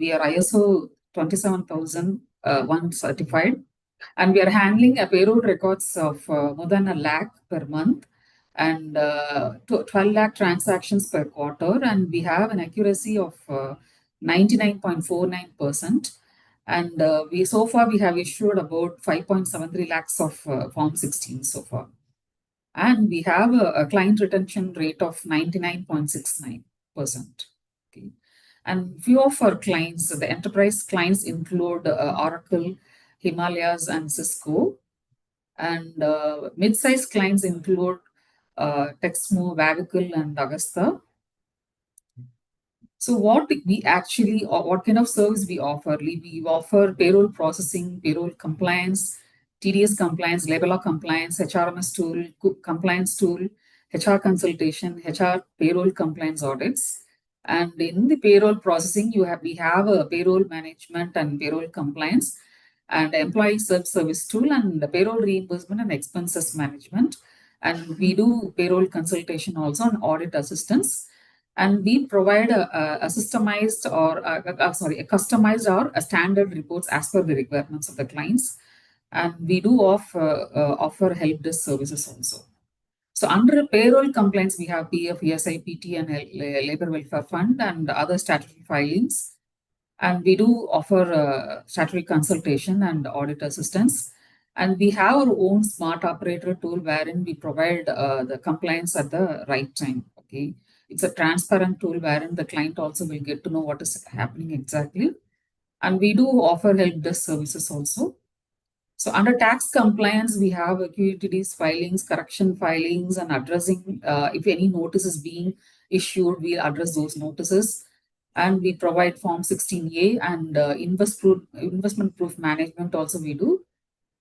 we are ISO 27001 certified, and we are handling a payroll records of more than 1 lakh per month and 12 lakh transactions per quarter, and we have an accuracy of 99.49%. And we so far we have issued about 5.73 lakhs of Form 16 so far. And we have a client retention rate of 99.69%. Okay. And few of our clients, the enterprise clients include Oracle, Himalayas, and Cisco. And mid-sized clients include Texmo, Vavicle, and Augusta. So what we actually, or what kind of service we offer? We offer payroll processing, payroll compliance, TDS compliance, labor law compliance, HRMS tool, compliance tool, HR consultation, HR payroll compliance audits. And in the payroll processing, we have a payroll management and payroll compliance and employee self-service tool and the payroll reimbursement and expenses management. And we do payroll consultation also and audit assistance. And we provide a systemized or a customized or a standard reports as per the requirements of the clients. And we do offer help desk services also. So under payroll compliance, we have PF, ESI, PT, and Labor Welfare Fund and other statutory filings. And we do offer statutory consultation and audit assistance. And we have our own smart operator tool wherein we provide the compliance at the right time. Okay. It's a transparent tool wherein the client also will get to know what is happening exactly. And we do offer help desk services also. So under tax compliance, we have QTDs filings, correction filings, and addressing if any notice is being issued, we'll address those notices. And we provide Form 16A and investment proof management also we do.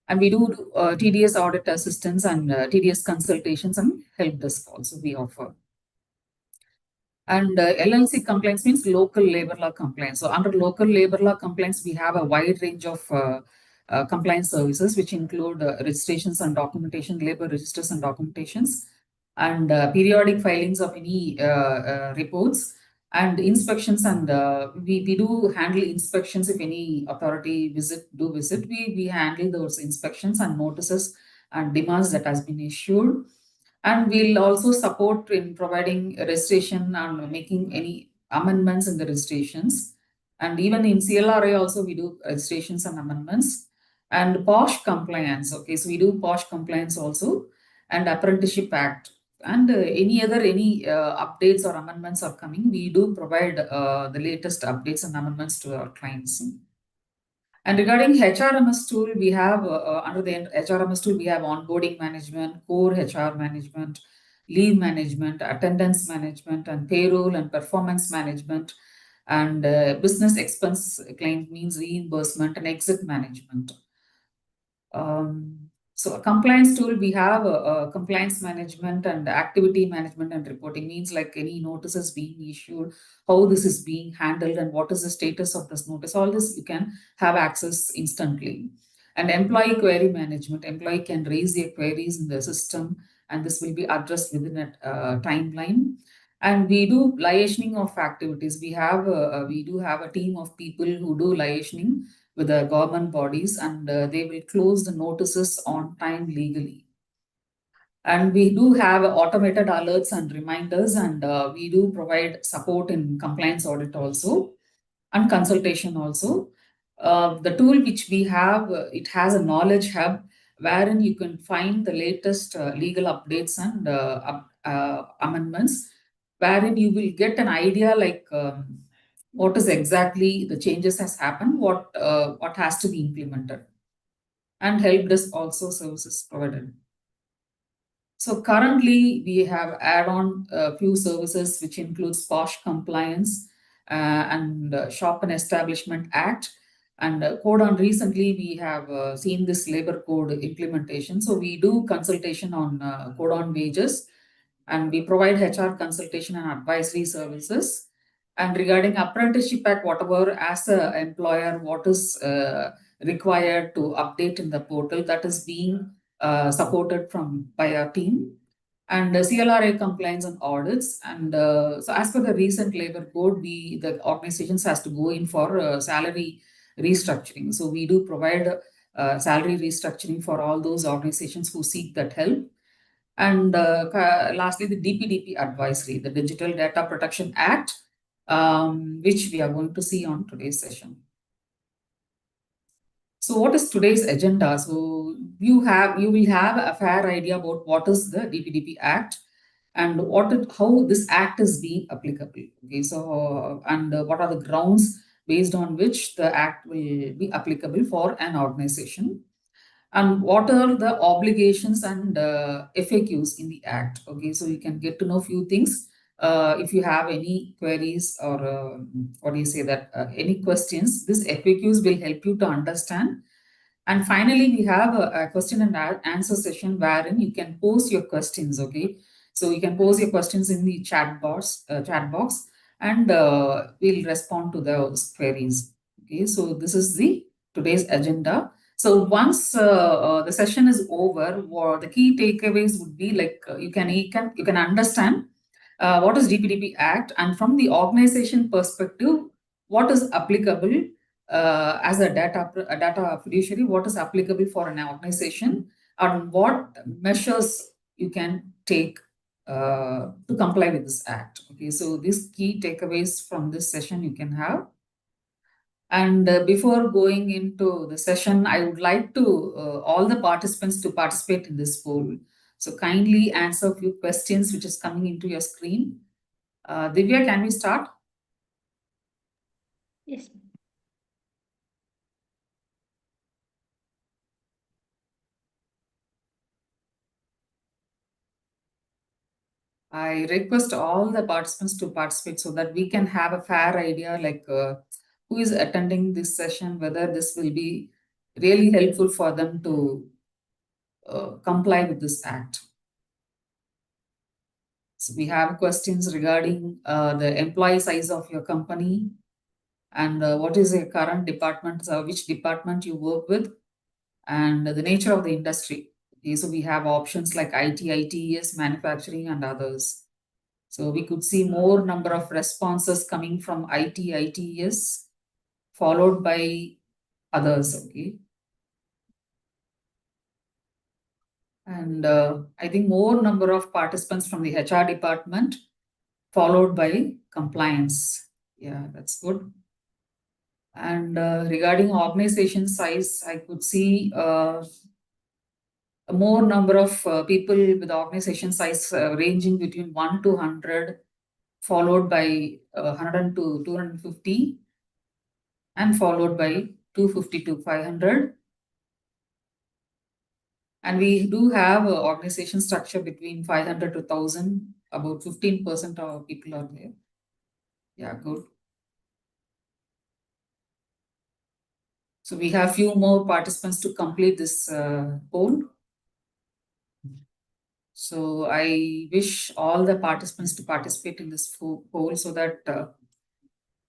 And we do TDS audit assistance and TDS consultations and help desk also we offer. And LLC compliance means local labor law compliance. So under local labor law compliance, we have a wide range of compliance services, which include registrations and documentation, labor registers and documentations, and periodic filings of any reports, and inspections. And we do handle inspections if any authority visit. We handle those inspections and notices and demands that has been issued. And we'll also support in providing registration and making any amendments in the registrations. And even in CLRA also we do registrations and amendments. And POSH compliance, okay, so we do POSH compliance also, and Apprenticeship Act. And any updates or amendments are coming, we do provide the latest updates and amendments to our clients. And regarding HRMS tool, we have under the HRMS tool, we have onboarding management, core HR management, leave management, attendance management, and payroll and performance management, and business expense claim means reimbursement and exit management. So a compliance tool, we have compliance management and activity management and reporting means like any notices being issued, how this is being handled and what is the status of this notice. All this you can have access instantly. And employee query management, employee can raise their queries in the system and this will be addressed within a timeline. And we do liaising of activities. We do have a team of people who do liaising with the government bodies, and they will close the notices on time legally. And we do have automated alerts and reminders, and we do provide support in compliance audit also and consultation also. The tool which we have, it has a knowledge hub wherein you can find the latest legal updates and amendments, wherein you will get an idea like what is exactly the changes has happened, what has to be implemented, and help desk also services provided. So currently we have add-on a few services which includes POSH compliance and Shop and Establishment Act, and code on. Recently we have seen this labor code implementation. So we do consultation on code on wages, and we provide HR consultation and advisory services. And regarding Apprenticeship Act, whatever as an employer, what is required to update in the portal, that is being supported by our team. and CLRA compliance and audits. And so as per the recent labor code, the organizations has to go in for salary restructuring. So we do provide salary restructuring for all those organizations who seek that help. And lastly, the DPDP advisory, the Digital Data Protection Act, which we are going to see on today's session. So what is today's agenda? So you will have a fair idea about what is the DPDP Act and how this act is being applicable. Okay, so and what are the grounds based on which the act will be applicable for an organization, and what are the obligations and FAQs in the act. Okay, so you can get to know few things. If you have any queries or what do you say that any questions, this FAQs will help you to understand. And finally, we have a question and answer session wherein you can post your questions. Okay, so you can post your questions in the chat box, and we'll respond to those queries. Okay, so this is the today's agenda. So once the session is over, the key takeaways would be like you can understand what is DPDP Act, and from the organization perspective, what is applicable as a data fiduciary, what is applicable for an organization, and what measures you can take to comply with this act. Okay, so these key takeaways from this session you can have. And before going into the session, I would like to all the participants to participate in this poll. So kindly answer a few questions which is coming into your screen. Divya, can we start? Yes. I request all the participants to participate so that we can have a fair idea like who is attending this session, whether this will be really helpful for them to comply with this act. So we have questions regarding the employee size of your company and what is your current department, which department you work with, and the nature of the industry. Okay, so we have options like IT, ITES, manufacturing, and others. So we could see more number of responses coming from IT, ITES, followed by others. Okay. And I think more number of participants from the HR department, followed by compliance. Yeah, that's good. And regarding organization size, I could see a more number of people with organization size ranging between 1 to 100, followed by 100 to 250, and followed by 250 to 500. And we do have an organization structure between 500 to 1,000, about 15% of people are there. Yeah, good. So we have few more participants to complete this poll. So I wish all the participants to participate in this poll so that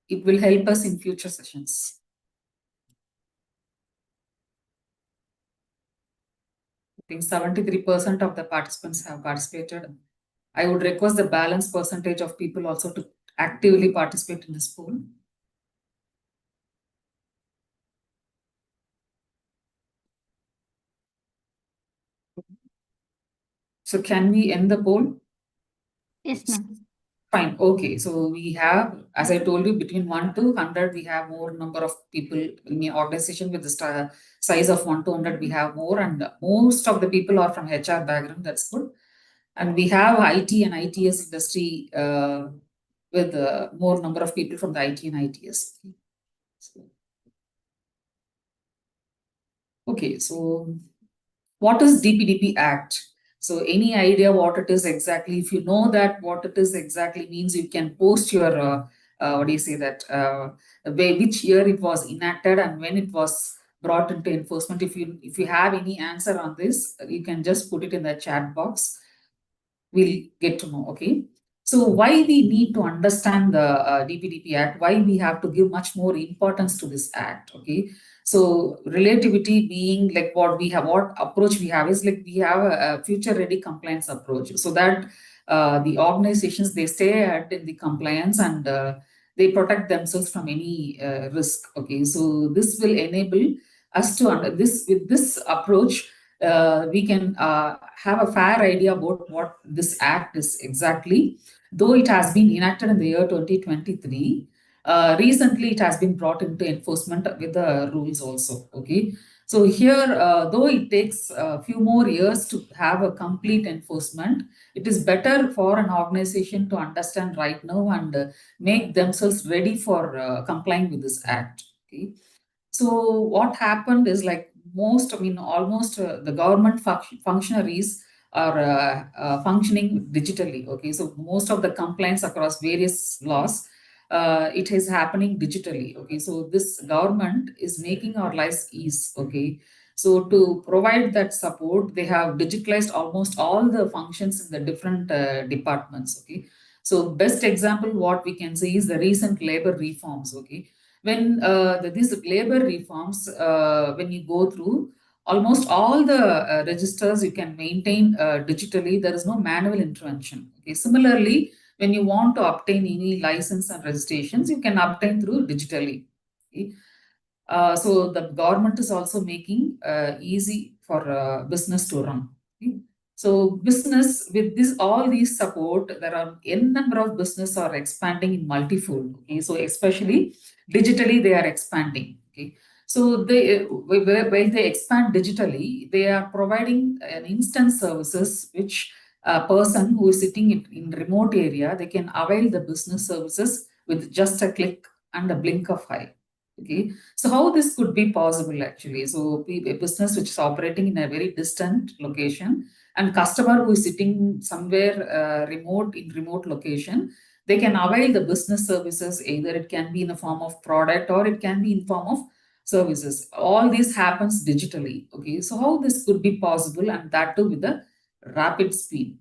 it will help us in future sessions. I think 73% of the participants have participated. I would request the balance percentage of people also to actively participate in this poll. So can we end the poll? Yes, ma'am. Fine. Okay. So we have, as I told you, between 1 to 100, we have more number of people in the organization with the size of 1 to 100, we have more. And most of the people are from HR background. That's good. And we have IT and ITS industry with more number of people from the IT and ITS. Okay. So what is DPDP Act? So any idea what it is exactly? If you know that what it is exactly means, you can post your what do you say that which year it was enacted and when it was brought into enforcement. If you have any answer on this, you can just put it in the chat box. We'll get to know. Okay. So why we need to understand the DPDP Act, why we have to give much more importance to this act, okay? So relativity being like what we have, what approach we have is like we have a future ready compliance approach so that the organizations, they stay at in the compliance and they protect themselves from any risk, okay? So this will enable us to, this with this approach, we can have a fair idea about what this act is exactly. Though it has been enacted in the year 2023, recently it has been brought into enforcement with the rules also. Okay. So here, though it takes a few more years to have a complete enforcement, it is better for an organization to understand right now and make themselves ready for complying with this act. Okay. So what happened is like most, I mean, almost the government functionaries are functioning digitally. Okay, so most of the compliance across various laws, it is happening digitally. Okay, so this government is making our lives ease. Okay, so to provide that support, they have digitalized almost all the functions in the different departments. Okay, so best example what we can see is the recent labor reforms. Okay, when these labor reforms, when you go through, almost all the registers you can maintain digitally. There is no manual intervention. Okay. Similarly, when you want to obtain any license and registrations, you can obtain through digitally. Okay. So the government is also making easy for business to run. Okay. So business with this all these support, there are n number of business are expanding in multifold. Okay. So especially digitally they are expanding. Okay. So they while they expand digitally, they are providing an instant services which a person who is sitting in remote area, they can avail the business services with just a click and a blink of eye. Okay. So how this could be possible actually? So a business which is operating in a very distant location and customer who is sitting somewhere remote in remote location, they can avail the business services. Either it can be in a form of product or it can be in form of services. All this happens digitally. Okay. So how this could be possible, and that too with a rapid speed.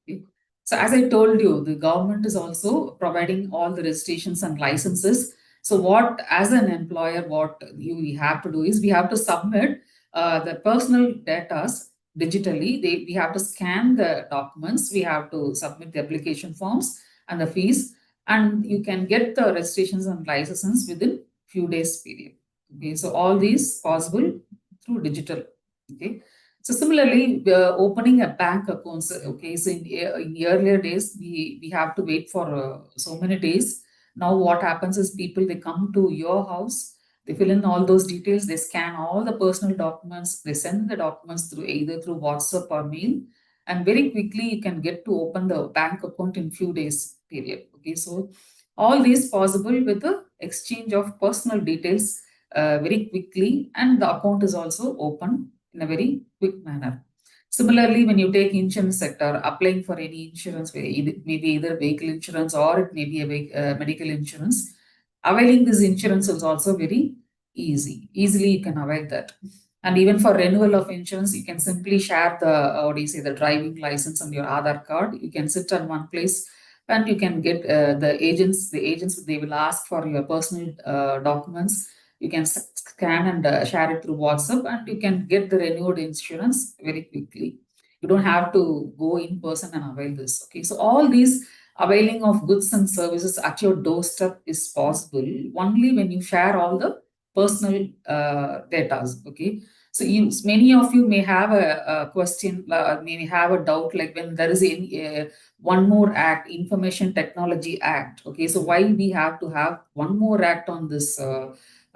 Okay. So as I told you, the government is also providing all the registrations and licenses. So what, as an employer, what you have to do is we have to submit the personal data digitally. We have to scan the documents. We have to submit the application forms and the fees, and you can get the registrations and licenses within few days period. Okay, so all these possible through digital. Okay. So similarly, opening a bank account. Okay, so in earlier days, we have to wait for so many days. Now what happens is people, they come to your house, they fill in all those details, they scan all the personal documents, they send the documents through either through WhatsApp or mail, and very quickly you can get to open the bank account in few days period. Okay, so all these possible with the exchange of personal details very quickly, and the account is also open in a very quick manner. Similarly, when you take insurance sector, applying for any insurance, maybe either vehicle insurance or it may be a medical insurance, availing this insurance is also very easy. Easily you can avail that. And even for renewal of insurance, you can simply share the, what do you say, the driving license and your Aadhaar card. You can sit on one place and you can get the agents, they will ask for your personal documents. You can scan and share it through WhatsApp, and you can get the renewed insurance very quickly. You don't have to go in person and avail this. Okay, so all these availing of goods and services at your doorstep is possible only when you share all the personal data. Okay, so many of you may have a question, may have a doubt, like when there is one more act, Information Technology Act. Okay, so why we have to have one more act on this?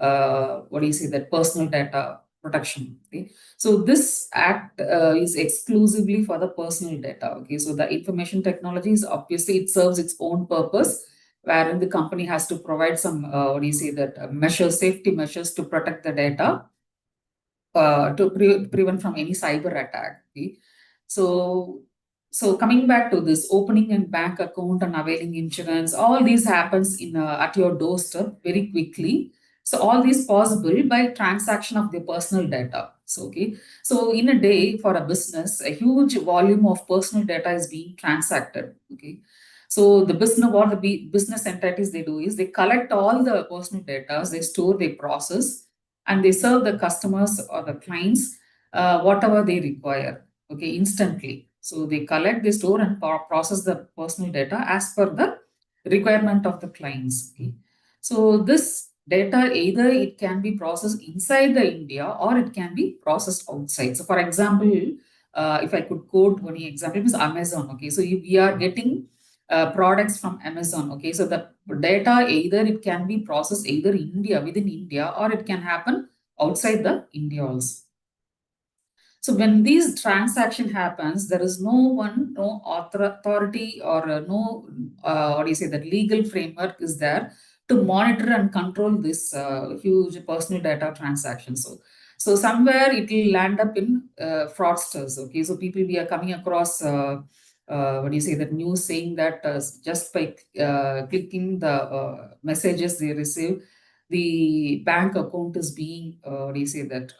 What do you say, that personal data protection. Okay, so this act is exclusively for the personal data. Okay, so the information technology is obviously, it serves its own purpose, wherein the company has to provide some what do you say, that measures, safety measures to protect the data, to prevent from any cyber attack. Okay? So, so coming back to this, opening a bank account and availing insurance, all these happens in at your doorstep very quickly. So all these possible by transaction of the personal data. So, okay. So in a day for a business, a huge volume of personal data is being transacted. Okay. So the business, what the business entities they do is they collect all the personal data, they store, they process, and they serve the customers or the clients whatever they require. Okay, instantly. So they collect, they store, and process the personal data as per the requirement of the clients. Okay. So this data either it can be processed inside the India or it can be processed outside. So for example, if I could quote one example, is Amazon. Okay, so if we are getting products from Amazon. Okay, so the data either it can be processed either India within India or it can happen outside the India also. So when these transaction happens, there is no one, no authority or no, what do you say, that legal framework is there to monitor and control this huge personal data transaction. So somewhere it will land up in fraudsters. Okay, so people we are coming across. What do you say, that news saying that just by clicking the messages they receive, the bank account is being, what do you say, that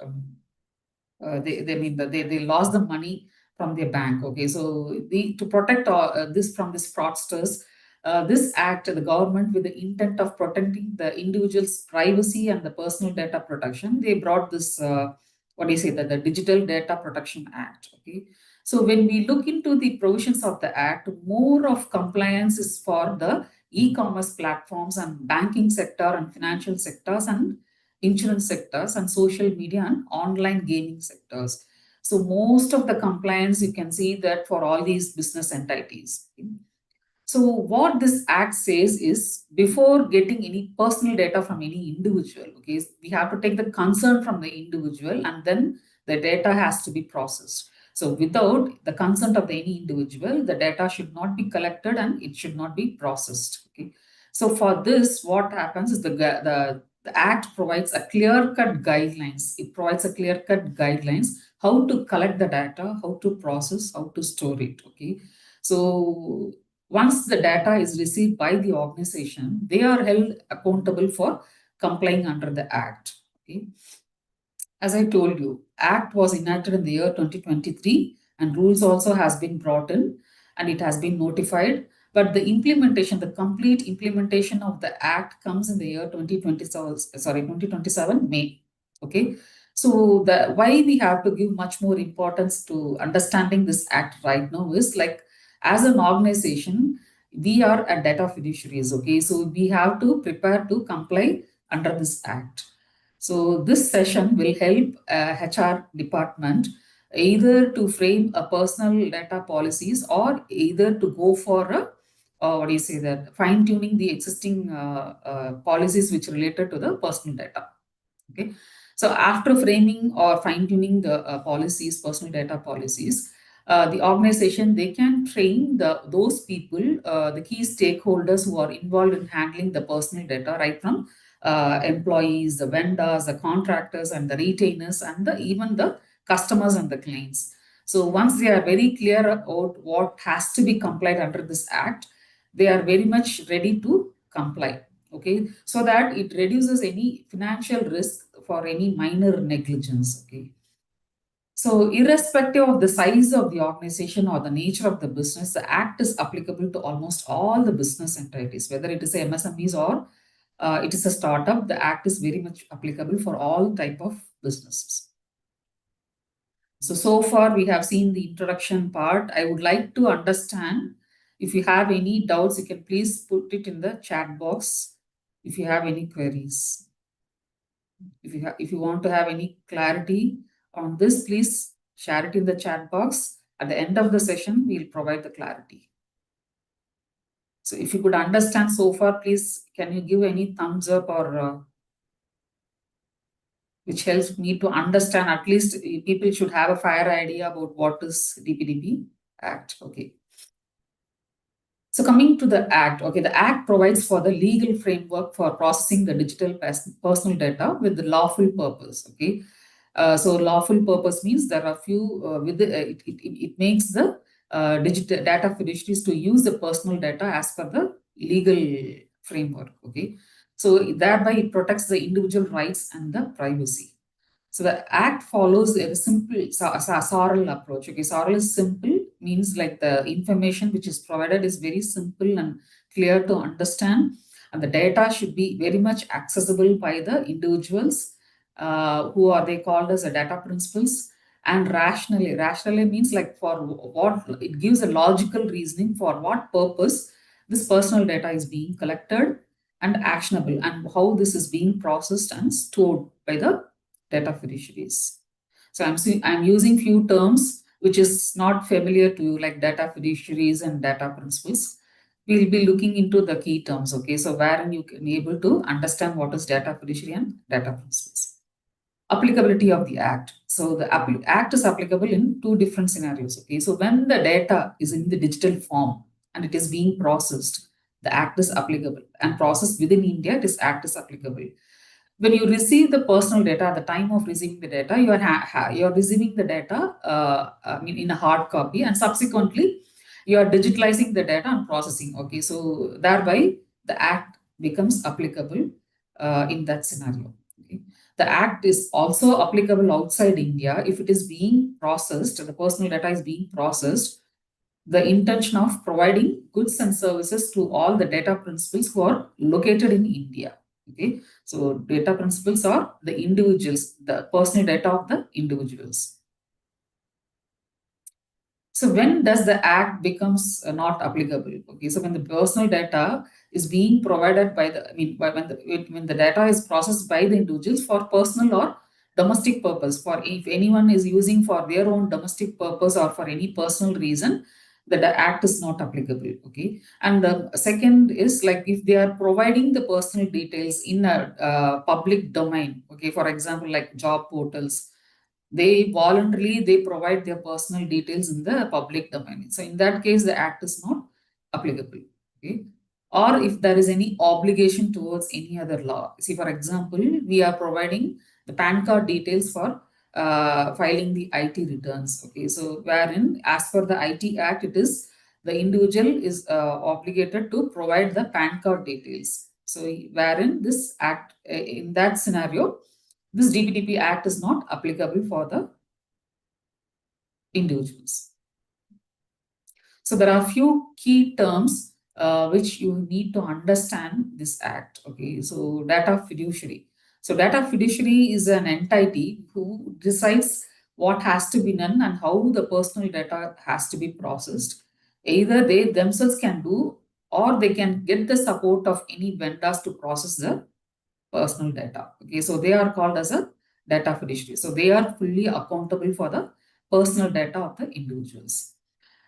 they mean that they lost the money from their bank. Okay, so to protect this from these fraudsters, this act, the government, with the intent of protecting the individual's privacy and the personal data protection, they brought this what do you say, that the Digital Data Protection Act. Okay, so when we look into the provisions of the act, more of compliance is for the e-commerce platforms and banking sector and financial sectors and insurance sectors and social media and online gaming sectors. So most of the compliance you can see that for all these business entities. So what this act says is before getting any personal data from any individual, okay, we have to take the consent from the individual and then the data has to be processed. So without the consent of any individual, the data should not be collected and it should not be processed. Okay. So for this, what happens is the act provides a clear-cut guidelines. It provides a clear-cut guidelines how to collect the data, how to process, how to store it. Okay. So once the data is received by the organization, they are held accountable for complying under the Act. Okay. As I told you, Act was enacted in the year 2023 and rules also has been brought in and it has been notified. But the implementation, the complete implementation of the Act comes in the year 2027 May. Okay. So the why we have to give much more importance to understanding this Act right now is like as an organization, we are a data fiduciaries. Okay. So we have to prepare to comply under this Act. So this session will help HR department either to frame a personal data policies or either to go for a what do you say, that fine tuning the existing policies which related to the personal data. Okay. So after framing or fine tuning the policies, personal data policies, the organization they can train those people, the key stakeholders who are involved in handling the personal data, right from employees, the vendors, the contractors, and the retainers, and even the customers and the clients. So once they are very clear about what has to be complied under this act, they are very much ready to comply. Okay, so that it reduces any financial risk for any minor negligence. Okay. So, irrespective of the size of the organization or the nature of the business, the act is applicable to almost all the business entities, whether it is a MSMEs or it is a startup. The act is very much applicable for all type of businesses. So far we have seen the introduction part. I would like to understand if you have any doubts, you can please put it in the chat box if you have any queries. If you want to have any clarity on this, please share it in the chat box. At the end of the session, we'll provide the clarity. So if you could understand so far, please, can you give any thumbs up or which helps me to understand, at least people should have a fair idea about what is DPDP Act. Okay. So coming to the Act, okay, the Act provides for the legal framework for processing the digital personal data with the lawful purpose. Okay, so lawful purpose means there are few it makes the digital data fiduciaries to use the personal data as per the legal framework. Okay, so thereby it protects the individual rights and the privacy. So the act follows a simple SORL approach. Okay, SORL is simple, means like the information which is provided is very simple and clear to understand, and the data should be very much accessible by the individuals who are they called as the data principals, and rationally. Rationally means like for what it gives a logical reasoning for what purpose this personal data is being collected and actionable, and how this is being processed and stored by the data fiduciaries. So I'm using few terms which is not familiar to you, like data fiduciaries and data principles. We'll be looking into the key terms, okay? So wherein you can be able to understand what is data fiduciary and data principles. Applicability of the act. So the act is applicable in two different scenarios, okay? So when the data is in the digital form and it is being processed, the act is applicable, and processed within India, this act is applicable. When you receive the personal data, at the time of receiving the data, you're receiving the data, I mean, in a hard copy, and subsequently you are digitalizing the data and processing. Okay, so thereby the act becomes applicable in that scenario. Okay. The act is also applicable outside India if it is being processed, the personal data is being processed, the intention of providing goods and services to all the data principals who are located in India. Okay, so data principals are the individuals, the personal data of the individuals. So when does the act becomes not applicable? Okay, so when the personal data is being provided by the, I mean, when the data is processed by the individuals for personal or domestic purpose, for if anyone is using for their own domestic purpose or for any personal reason, the act is not applicable. Okay, and the second is like if they are providing the personal details in a public domain. Okay, for example, like job portals, they voluntarily they provide their personal details in the public domain. So in that case, the act is not applicable. Okay. Or if there is any obligation towards any other law. See, for example, we are providing the PAN card details for filing the IT returns. Okay, so wherein as per the IT Act, it is the individual is obligated to provide the PAN card details. So wherein this act in that scenario, this DPDP Act is not applicable for the individuals. So there are a few key terms which you need to understand this act. Okay, so data fiduciary. So data fiduciary is an entity who decides what has to be done and how the personal data has to be processed. Either they themselves can do, or they can get the support of any vendors to process the personal data. Okay, so they are called as a data fiduciary. So they are fully accountable for the personal data of the individuals.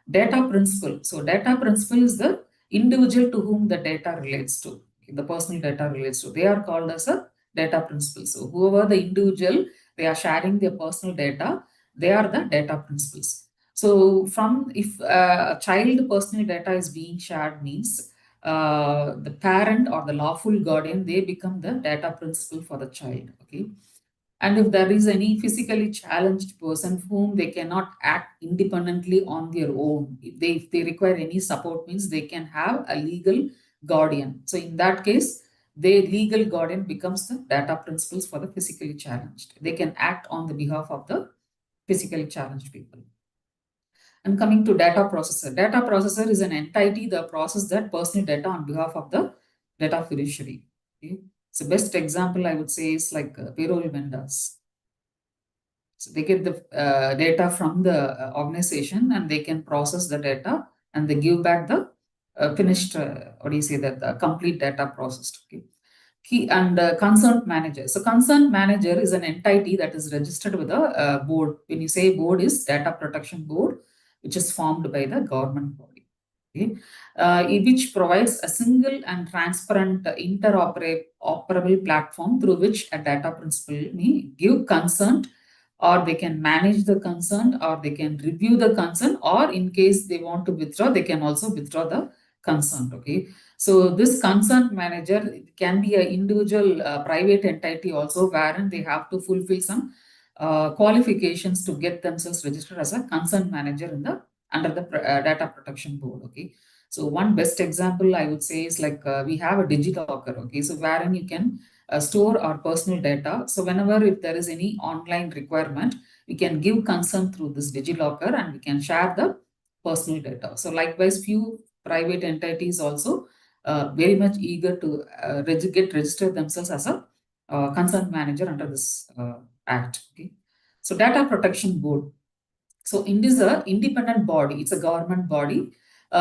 Data principal. So data principal is the individual to whom the data relates to, okay, the personal data relates to. They are called as a data principal. So whoever the individual, they are sharing their personal data, they are the data principals. So from if a child personal data is being shared means the parent or the lawful guardian, they become the data principal for the child. Okay, and if there is any physically challenged person whom they cannot act independently on their own, if they require any support, means they can have a legal guardian. So in that case, the legal guardian becomes the data principals for the physically challenged. They can act on the behalf of the physically challenged people. And coming to data processor is an entity that processes that personal data on behalf of the data fiduciary. Okay. So best example I would say is like payroll vendors. So they get the data from the organization and they can process the data and they give back the finished, what do you say, that the complete data processed. Okay. Key and concerned manager. So concerned manager is an entity that is registered with a board. When you say board, is data protection board, which is formed by the government body. Okay. Which provides a single and transparent interoperable platform through which a data principal may give consent, or they can manage the consent, or they can review the consent, or in case they want to withdraw, they can also withdraw the consent. Okay, so this consent manager can be an individual private entity also, wherein they have to fulfill some qualifications to get themselves registered as a consent manager in the under the data protection board. Okay, so one best example I would say is like we have a DigiLocker. Okay, so wherein you can store our personal data. So whenever if there is any online requirement, we can give consent through this DigiLocker and we can share the personal data. So likewise, few private entities also very much eager to get registered themselves as a consent manager under this act. Okay. So Data Protection Board. So Ind is a independent body. It's a government body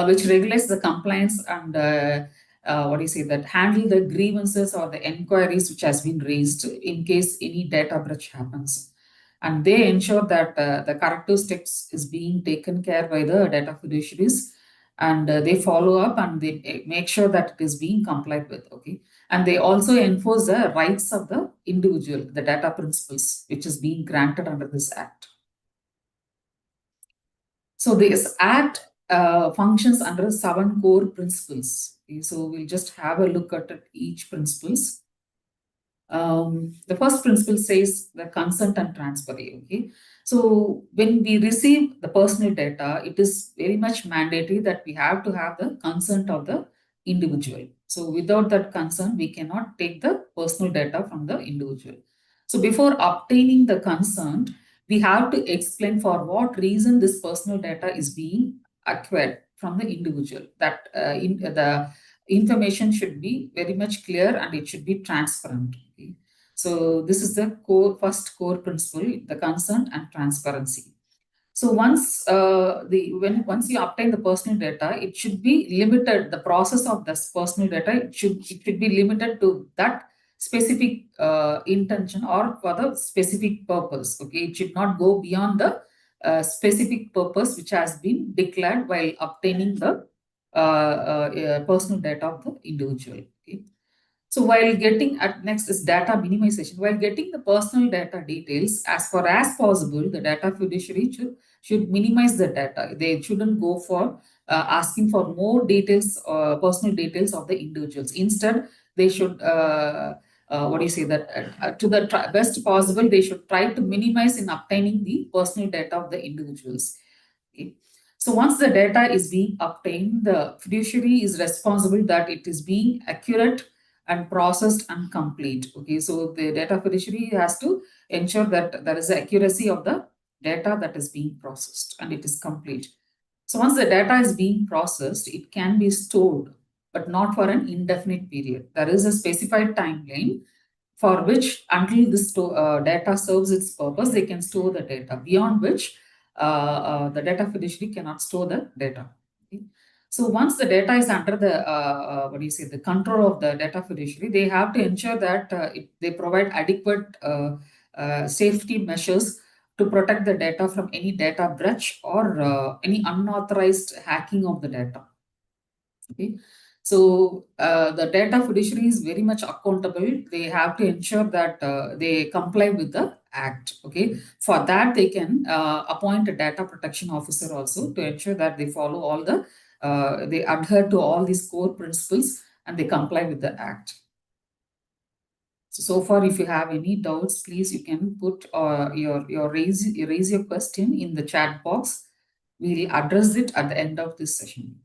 which regulates the compliance and what do you say that handle the grievances or the enquiries which has been raised in case any data breach happens. And they ensure that the corrective steps is being taken care by the data fiduciaries, and they follow up and they make sure that it is being complied with. Okay. And they also enforce the rights of the individual, the data principles, which is being granted under this act. So this act functions under 7 core principles. Okay, so we'll just have a look at each principles. The first principle says the consent and transparency. Okay, so when we receive the personal data, it is very much mandatory that we have to have the consent of the individual. So without that consent, we cannot take the personal data from the individual. So before obtaining the consent, we have to explain for what reason this personal data is being acquired from the individual. That the information should be very much clear and it should be transparent. Okay? So this is the first core principle, the consent and transparency. So once once you obtain the personal data, it should be limited. The process of this personal data it should be limited to that specific intention or for the specific purpose. Okay, it should not go beyond the specific purpose which has been declared while obtaining the personal data of the individual. Okay. So while getting at next is data minimization. While getting the personal data details, as far as possible, the data fiduciary should minimize the data. They shouldn't go for asking for more details, personal details of the individuals. Instead, they should what do you say that to the best possible, they should try to minimize in obtaining the personal data of the individuals. Okay. So once the data is being obtained, the fiduciary is responsible that it is being accurate and processed and complete. Okay, so the data fiduciary has to ensure that there is accuracy of the data that is being processed and it is complete. So once the data is being processed, it can be stored, but not for an indefinite period. There is a specified timeline for which until this data serves its purpose, they can store the data, beyond which the data fiduciary cannot store the data. Okay? So once the data is under the what do you say the control of the data fiduciary, they have to ensure that they provide adequate safety measures to protect the data from any data breach or any unauthorized hacking of the data. Okay. So the data fiduciary is very much accountable. They have to ensure that they comply with the act. Okay. For that, they can appoint a data protection officer also to ensure that they follow all the, they adhere to all these core principles and they comply with the act. So far, if you have any doubts, please you can put raise your question in the chat box. We'll address it at the end of this session.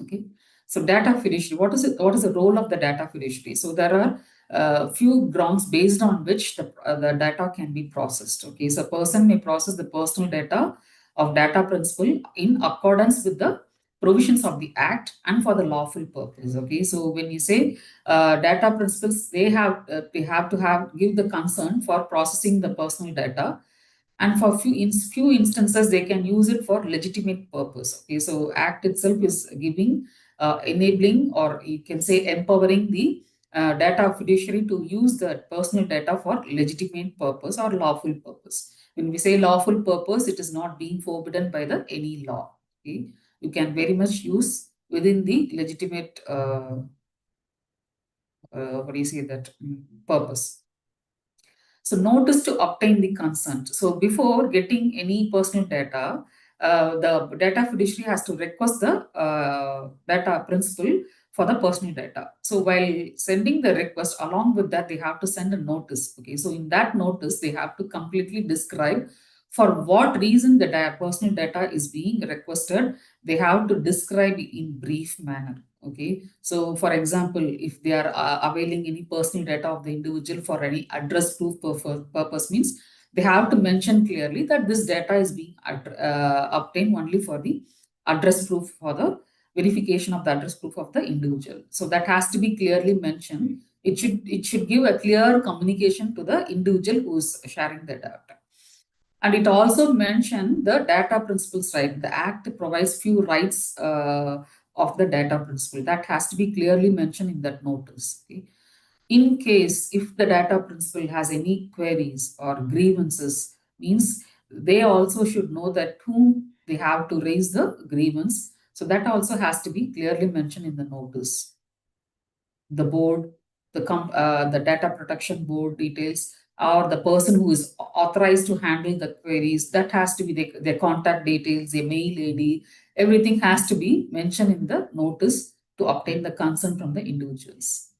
Okay. So data fiduciary, what is it? What is the role of the data fiduciary? So there are a few grounds based on which the data can be processed. Okay, so a person may process the personal data of data principle in accordance with the provisions of the act and for the lawful purpose. Okay, so when you say data principles, they have to give the consent for processing the personal data, and for few instances they can use it for legitimate purpose. Okay, so act itself is giving enabling, or you can say empowering the data fiduciary to use the personal data for legitimate purpose or lawful purpose. When we say lawful purpose, it is not being forbidden by the any law. Okay, you can very much use within the legitimate what do you say that purpose. So notice to obtain the consent. So before getting any personal data, the data fiduciary has to request the data principal for the personal data. So while sending the request, along with that, they have to send a notice. Okay, so in that notice, they have to completely describe for what reason the personal data is being requested. They have to describe in brief manner. Okay, so for example, if they are availing any personal data of the individual for any address proof purpose means they have to mention clearly that this data is being obtained only for the address proof, for the verification of the address proof of the individual. So that has to be clearly mentioned. It should give a clear communication to the individual who is sharing the data. And it also mentioned the data principles, right? The Act provides few rights of the data principle that has to be clearly mentioned in that notice. Okay? In case if the data principle has any queries or grievances, means they also should know that whom they have to raise the grievance. So that also has to be clearly mentioned in the notice. The board, the data protection board details, or the person who is authorized to handle the queries, that has to be their contact details, their mail ID, everything has to be mentioned in the notice to obtain the consent from the individuals.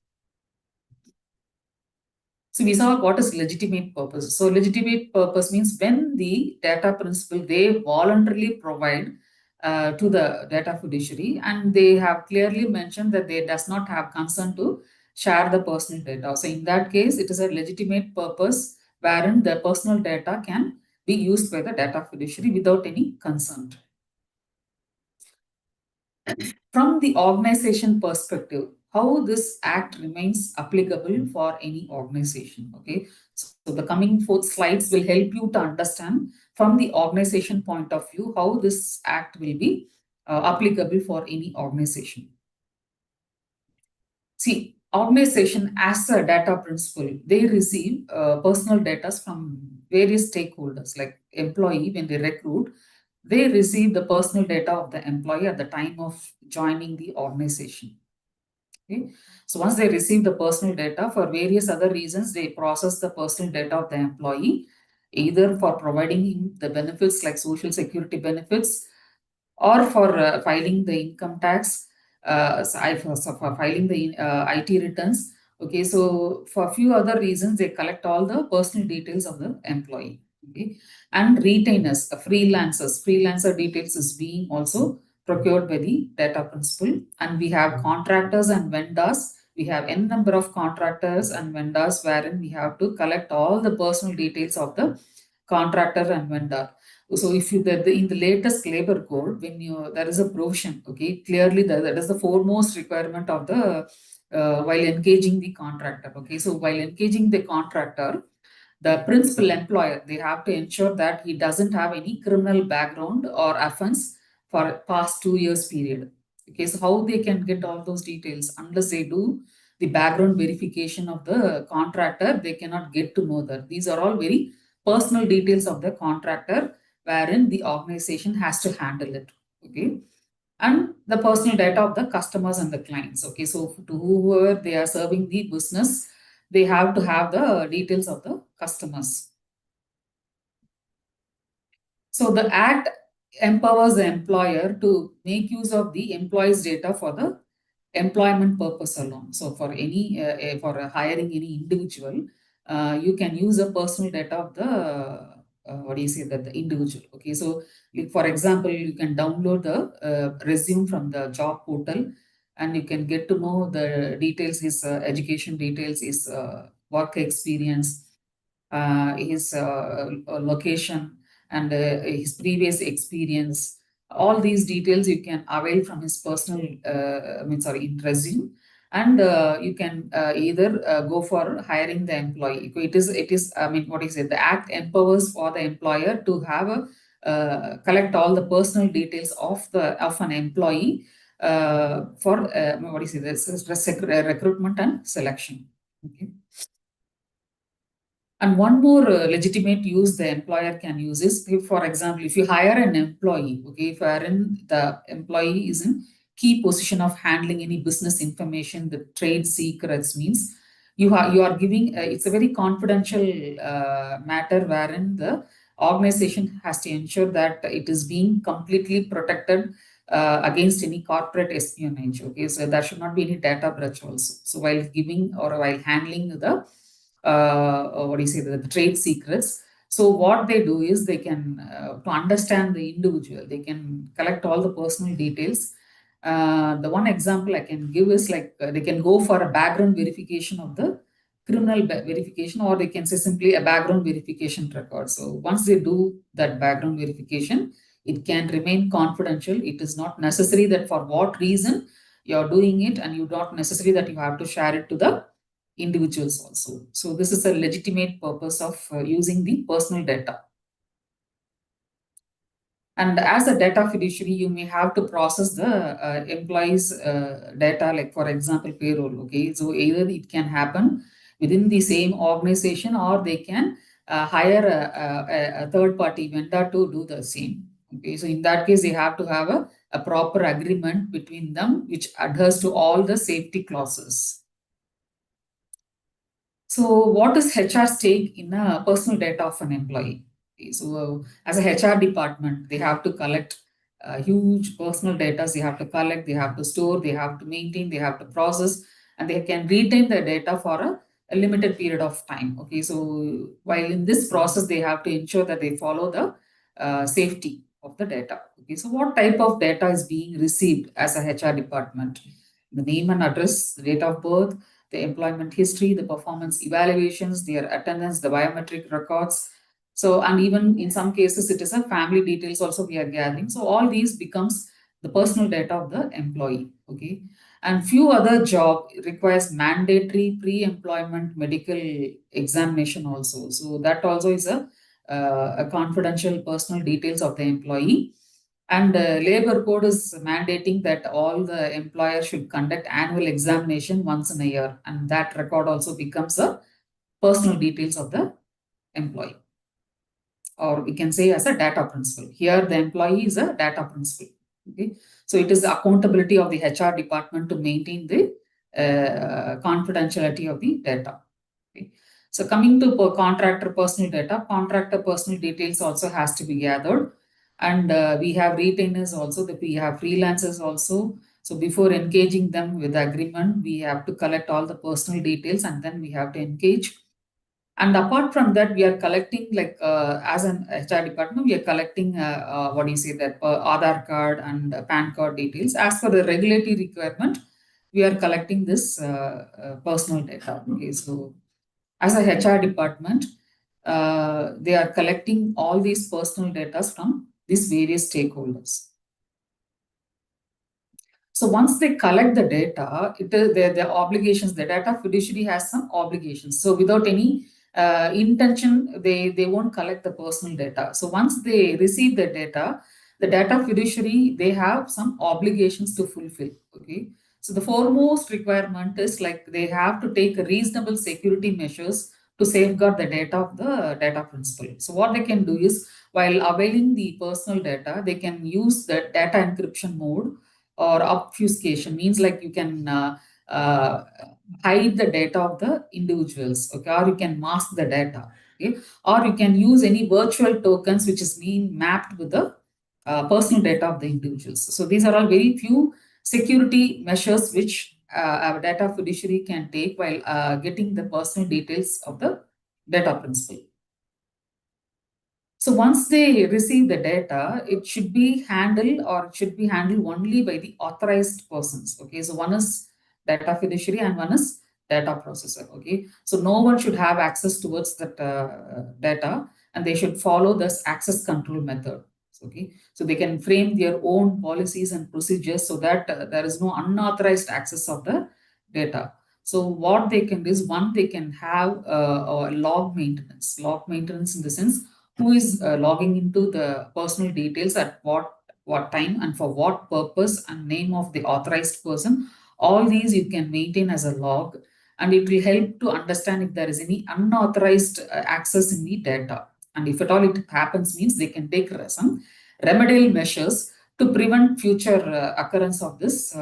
So we saw what is legitimate purpose. So legitimate purpose means when the data principal, they voluntarily provide to the data fiduciary and they have clearly mentioned that they does not have consent to share the personal data. So in that case, it is a legitimate purpose wherein the personal data can be used by the data fiduciary without any consent. From the organization perspective, how this act remains applicable for any organization. Okay, so the coming 4 slides will help you to understand from the organization point of view how this act will be applicable for any organization. See, organization as a data principal, they receive personal data from various stakeholders like employee. When they recruit, they receive the personal data of the employee at the time of joining the organization. Okay. So once they receive the personal data, for various other reasons, they process the personal data of the employee, either for providing him the benefits like social security benefits, or for filing the income tax, for filing the IT returns. Okay, so for a few other reasons, they collect all the personal details of the employee. Okay, and retainers, freelancer details is being also procured by the data principal. And we have contractors and vendors. We have n number of contractors and vendors wherein we have to collect all the personal details of the contractor and vendor. So if you in the latest labor code, when you there is a provision, okay, clearly that is the foremost requirement of the while engaging the contractor. Okay, so while engaging the contractor, the principal employer, they have to ensure that he doesn't have any criminal background or offense for past 2 years period. Okay, so how they can get all those details unless they do the background verification of the contractor, they cannot get to know that. These are all very personal details of the contractor wherein the organization has to handle it. Okay, and the personal data of the customers and the clients. Okay, so to whoever they are serving the business, they have to have the details of the customers. So the act empowers the employer to make use of the employee's data for the employment purpose alone. So for any for hiring any individual, you can use the personal data of the what do you say, that the individual. Okay, so like for example, you can download the resume from the job portal, and you can get to know the details, his education details, his work experience, his location, and his previous experience. All these details you can avail from his personal, resume, and you can either go for hiring the employee. It is, I mean, what is it? The act empowers for the employer to have a collect all the personal details of an employee for what is it? This is recruitment and selection. Okay. And one more legitimate use the employer can use is, if, for example, if you hire an employee, okay, if the employee is in key position of handling any business information, the trade secrets means you are giving, it's a very confidential matter wherein the organization has to ensure that it is being completely protected against any corporate espionage. Okay, so there should not be any data breach also. So while giving or while handling the what do you say, the trade secrets. So what they do is they can, to understand the individual, they can collect all the personal details The one example I can give is like they can go for a background verification of the criminal verification, or they can say simply a background verification record. So once they do that background verification, it can remain confidential. It is not necessary that for what reason you're doing it, and you not necessary that you have to share it to the individuals also. So this is a legitimate purpose of using the personal data. And as a data fiduciary, you may have to process the employees' data, like for example, payroll. Okay, so either it can happen within the same organization, or they can hire a third-party vendor to do the same. Okay, so in that case, they have to have a proper agreement between them, which adheres to all the safety clauses. So, what is HR's take in a personal data of an employee? So, as a HR department, they have to collect huge personal data. They have to collect, they have to store, they have to maintain, they have to process, and they can retain the data for a limited period of time. Okay, so while in this process, they have to ensure that they follow the safety of the data. Okay, so what type of data is being received as a HR department? The name and address, the date of birth, the employment history, the performance evaluations, their attendance, the biometric records. So, and even in some cases, it is a family details also we are gathering. So all these becomes the personal data of the employee. Okay. And few other job requires mandatory pre-employment medical examination also. So that also is a confidential personal details of the employee. And labor code is mandating that all the employers should conduct annual examination once in a year, and that record also becomes a personal details of the employee, or we can say as a data principal. Here, the employee is a data principal. Okay, so it is the accountability of the HR department to maintain the confidentiality of the data. Okay. So coming to contractor personal data, contractor personal details also has to be gathered, and we have retainers also, that we have freelancers also. So before engaging them with the agreement, we have to collect all the personal details, and then we have to engage. And apart from that, we are collecting, like as an HR department, we are collecting what do you say, that Aadhaar card and PAN card details. As per the regulatory requirement, we are collecting this personal data. Okay, so as a HR department, they are collecting all these personal data from these various stakeholders. So once they collect the data, it is their obligations. The data fiduciary has some obligations. So without any intention, they won't collect the personal data. So once they receive the data fiduciary, they have some obligations to fulfill. Okay. So the foremost requirement is like they have to take reasonable security measures to safeguard the data of the data principal. So what they can do is, while availing the personal data, they can use the data encryption mode or obfuscation. Means like you can uh, hide the data of the individuals, okay, or you can mask the data, okay, or you can use any virtual tokens which is being mapped with the personal data of the individuals. So these are all very few security measures which our data fiduciary can take while getting the personal details of the data principal. So once they receive the data, it should be handled, or it should be handled only by the authorized persons. Okay, so one is data fiduciary and one is data processor. Okay, so no one should have access towards that data, and they should follow this access control method. Okay, so they can frame their own policies and procedures so that there is no unauthorized access of the data. So what they can do is, one, they can have log maintenance in the sense who is logging into the personal details at what time and for what purpose, and name of the authorized person. All these you can maintain as a log, and it will help to understand if there is any unauthorized access in the data. And if at all it happens, means they can take some remedial measures to prevent future occurrence of this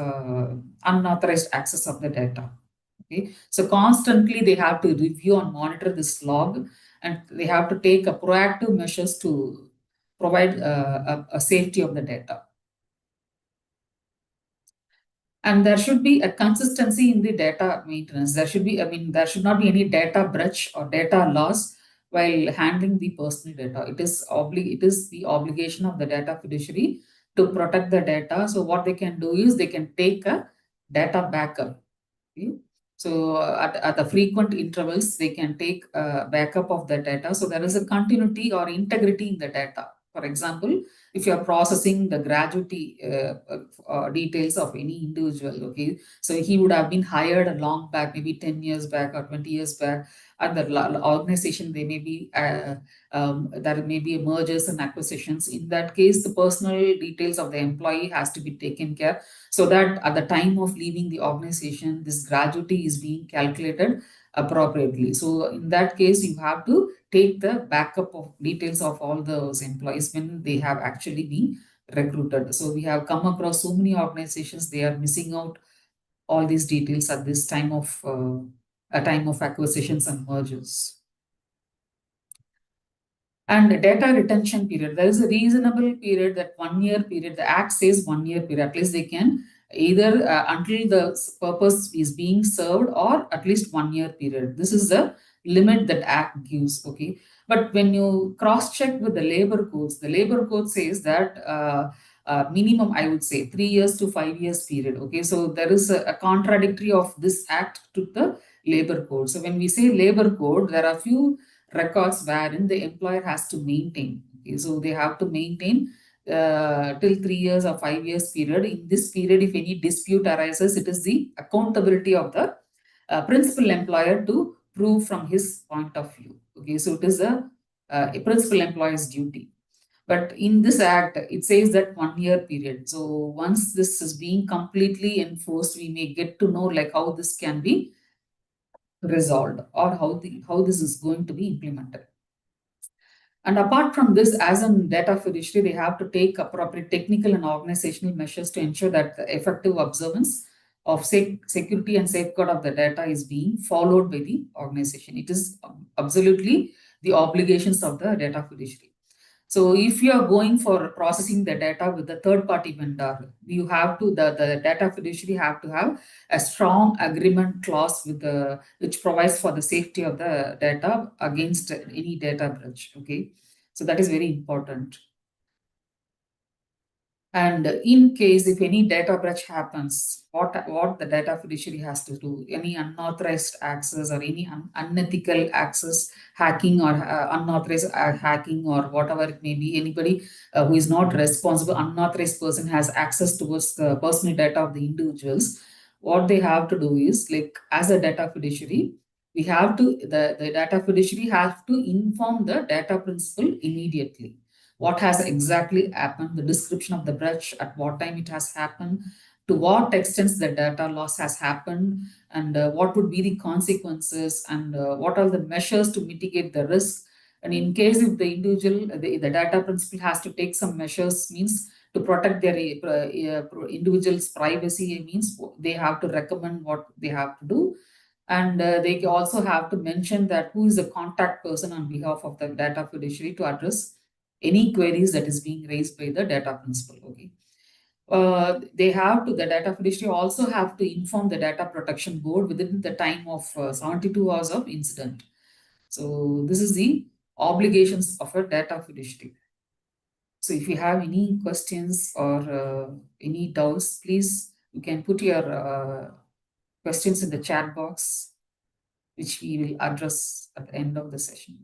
unauthorized access of the data. Okay, so constantly they have to review and monitor this log, and they have to take a proactive measures to provide a safety of the data. And there should be a consistency in the data maintenance. There should be, I mean, there should not be any data breach or data loss while handling the personal data. It is the obligation of the data fiduciary to protect the data. So what they can do is they can take a data backup. Okay? So at the frequent intervals, they can take a backup of the data. So there is a continuity or integrity in the data. For example, if you are processing the gratuity details of any individual, okay, so he would have been hired a long back, maybe 10 years back or 20 years back, at the organization, they may be there may be mergers and acquisitions. In that case, the personal details of the employee has to be taken care, so that at the time of leaving the organization, this gratuity is being calculated appropriately. So in that case, you have to take the backup of details of all those employees when they have actually been recruited. So we have come across so many organizations, they are missing out all these details at this time of a time of acquisitions and mergers. And data retention period, there is a reasonable period, that 1 year period. The act says 1 year period. At least they can either until the purpose is being served, or at least 1 year period. This is the limit that act gives. Okay, but when you cross check with the labor codes, the labor code says that minimum, I would say, 3 years to 5 years period. Okay, so there is a contradictory of this act to the labor code. So when we say labor code, there are few records wherein the employer has to maintain. Okay, so they have to maintain till 3 years or 5 years period. In this period, if any dispute arises, it is the accountability of the principal employer to prove from his point of view. Okay, so it is a principal employer's duty. But in this act, it says that 1 year period. So once this is being completely enforced, we may get to know like how this can be resolved, or how this is going to be implemented. And apart from this, as a data fiduciary, they have to take appropriate technical and organizational measures to ensure that the effective observance of security and safeguard of the data is being followed by the organization. It is absolutely the obligations of the data fiduciary. So if you are going for processing the data with the third-party vendor, you have to, the data fiduciary have to have a strong agreement clause with the, which provides for the safety of the data against any data breach. Okay, so that is very important. And in case if any data breach happens, what the data fiduciary has to do, any unauthorized access or any unethical access, hacking or unauthorized hacking or whatever it may be, anybody who is not responsible, unauthorized person has access towards the personal data of the individuals, what they have to do is, like as a data fiduciary, we have to, the data fiduciary has to inform the data principal immediately what has exactly happened, the description of the breach, at what time it has happened, to what extent the data loss has happened, and what would be the consequences, and what are the measures to mitigate the risk. And in case if the individual, the data principal has to take some measures, means to protect their individual's privacy, means they have to recommend what they have to do. And they also have to mention that who is the contact person on behalf of the data fiduciary to address any queries that is being raised by the data principal. Okay, they have to, the data fiduciary also have to inform the data protection board within the time of 72 hours of incident. So this is the obligations of a data fiduciary. So if you have any questions or any doubts, please you can put your questions in the chat box, which we will address at the end of the session.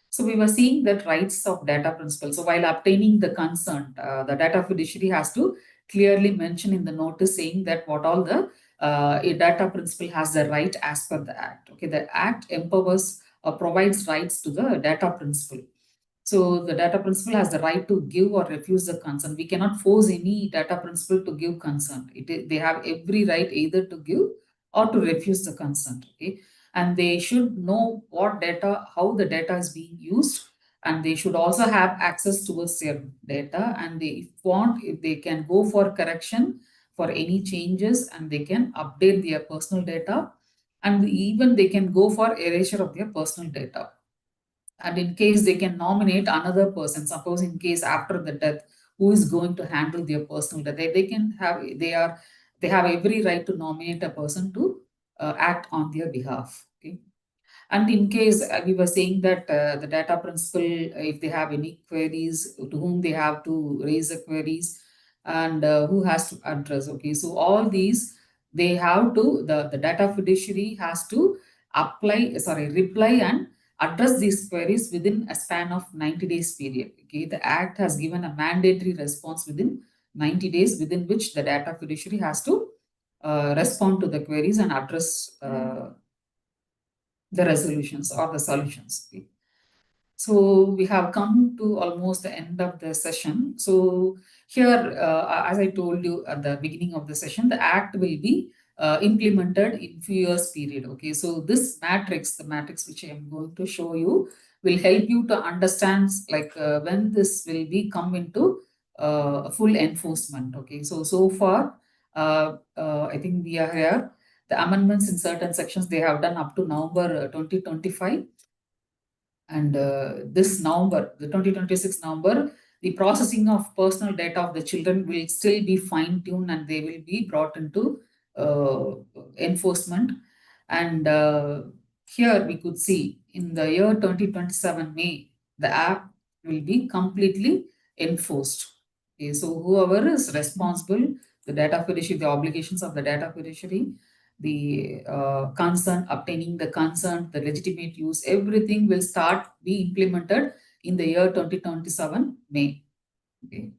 So we were seeing that rights of data principal. So while obtaining the consent, the data fiduciary has to clearly mention in the notice saying that what all the a data principal has the right as per the act. Okay, the act empowers or provides rights to the data principal. So the data principal has the right to give or refuse the consent. We cannot force any data principal to give consent. They have every right either to give or to refuse the consent. Okay, and they should know what data, how the data is being used, and they should also have access towards their data. And they, if they can go for correction for any changes, and they can update their personal data, and even they can go for erasure of their personal data. And in case they can nominate another person, suppose in case after the death, who is going to handle their personal data, they can have, they have every right to nominate a person to act on their behalf. Okay, And in case we were saying that the data principal, if they have any queries, to whom they have to raise the queries, and who has to address. Okay, so all these they have to, the data fiduciary has to reply and address these queries within a span of 90 days period. Okay, the act has given a mandatory response within 90 days, within which the data fiduciary has to respond to the queries and address the resolutions or the solutions. Okay. So we have come to almost the end of the session. So here, as I told you at the beginning of the session, the act will be implemented in few years period. Okay, so this matrix, the matrix which I am going to show you, will help you to understand like when this will be come into full enforcement. Okay, so far, I think we are here. The amendments in certain sections they have done up to November 2025. And this November, the 2026 November, the processing of personal data of the children will still be fine-tuned and they will be brought into uh, enforcement. And here we could see in the year 2027 May, the app will be completely enforced. Okay, so whoever is responsible, the data fiduciary, the obligations of the data fiduciary, the consent, obtaining the consent, the legitimate use, everything will start be implemented in the year 2027 May. Okay.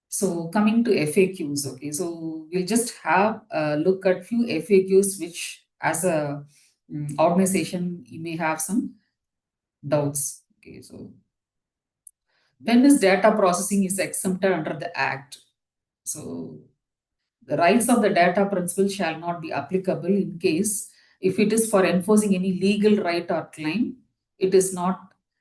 So coming to FAQs, okay, so we'll just have a look at few FAQs which as a organization you may have some doubts. Okay, so when is data processing is exempted under the Act? So the rights of the data principal shall not be applicable in case if it is for enforcing any legal right or claim, it is not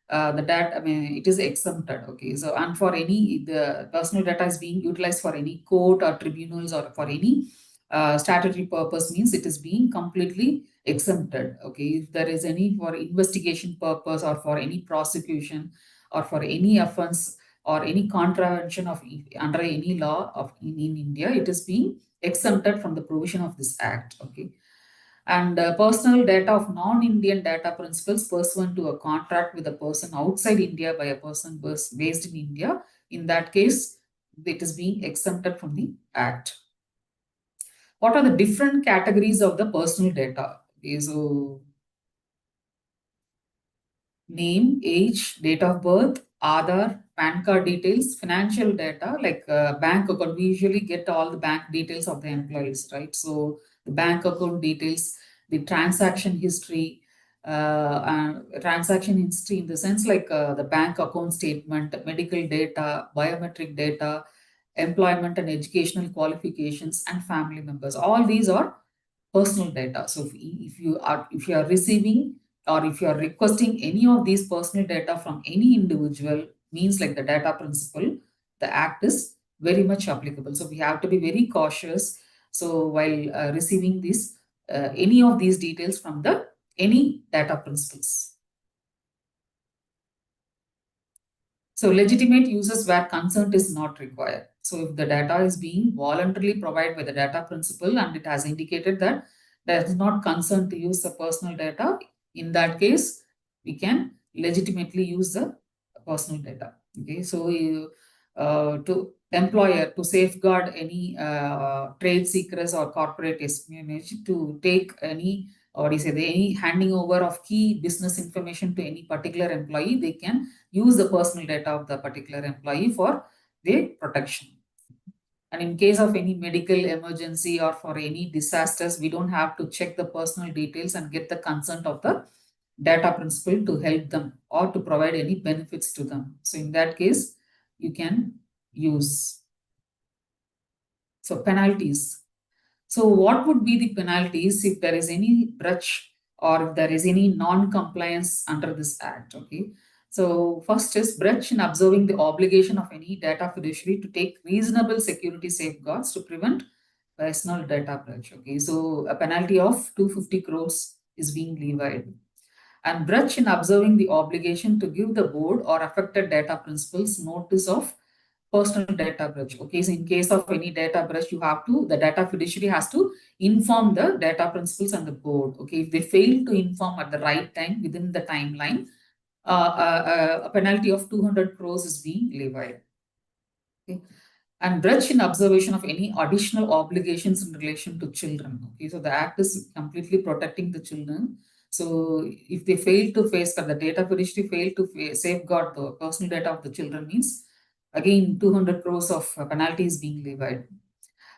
the data, I mean, it is exempted. Okay, so and for any, the personal data is being utilized for any court or tribunals or for any statutory purpose means it is being completely exempted. Okay, if there is any for investigation purpose or for any prosecution or for any offense or any contravention of under any law of in India, it is being exempted from the provision of this act. Okay, and personal data of non-Indian data principals pursuant to a contract with a person outside India by a person based in India, in that case, it is being exempted from the act. What are the different categories of the personal data? Okay, so name, age, date of birth, Aadhaar, PAN card details, financial data like bank account. We usually get all the bank details of the employees, right? So the bank account details, the transaction history, transaction history in the sense like the bank account statement, medical data, biometric data, employment and educational qualifications, and family members. All these are personal data. So if you are receiving or if you are requesting any of these personal data from any individual, means like the data principle, the act is very much applicable. So we have to be very cautious. So while receiving this, any of these details from the any data principles. So legitimate uses where consent is not required. So if the data is being voluntarily provided by the data principal and it has indicated that there is not consent to use the personal data, in that case, we can legitimately use the personal data. Okay, so to employer to safeguard any trade secrets or corporate espionage, to take any or is any handing over of key business information to any particular employee, they can use the personal data of the particular employee for their protection. And in case of any medical emergency or for any disasters, we don't have to check the personal details and get the consent of the data principal to help them or to provide any benefits to them. So in that case, you can use. So penalties. So what would be the penalties if there is any breach or if there is any non-compliance under this act? Okay. So first is breach in observing the obligation of any data fiduciary to take reasonable security safeguards to prevent personal data breach. Okay. So a penalty of 250 crores is being levied. And breach in observing the obligation to give the board or affected data principals notice of personal data breach. Okay, so in case of any data breach, the data fiduciary has to inform the data principals and the board. Okay, if they fail to inform at the right time within the timeline, a penalty of 200 crores is being levied. Okay. And breach in observation of any additional obligations in relation to children. Okay, so the act is completely protecting the children. So if they fail to face, the data fiduciary fail to safeguard the personal data of the children, means again 200 crores of penalty is being levied.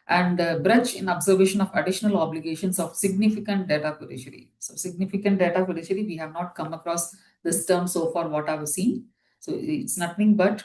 And breach in observation of additional obligations of significant data fiduciary. So significant data fiduciary, we have not come across this term so far what I've seen. So it's nothing but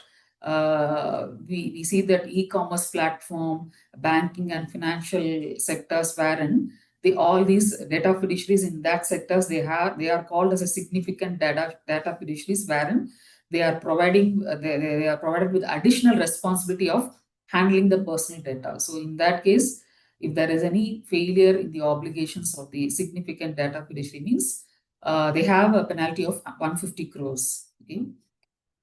we see that e-commerce platform, banking and financial sectors wherein all these data fiduciaries in that sectors, they are called as a significant data fiduciaries, wherein they are they are provided with additional responsibility of handling the personal data. So in that case, if there is any failure in the obligations of the significant data fiduciary, means they have a penalty of 150 crores. Okay.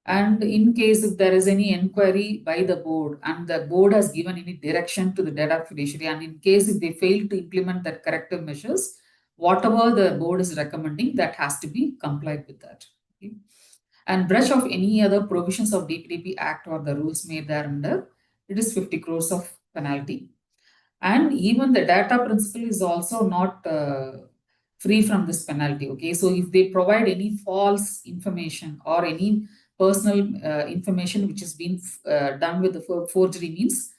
And in case if there is any inquiry by the board and the board has given any direction to the data fiduciary, and in case if they fail to implement that corrective measures, whatever the board is recommending, that has to be complied with that. Okay. And breach of any other provisions of DPDP Act or the rules made thereunder, it is 50 crores of penalty. And even the data principal is also not free from this penalty. Okay, so if they provide any false information or any personal information which has been done with the forgery, means,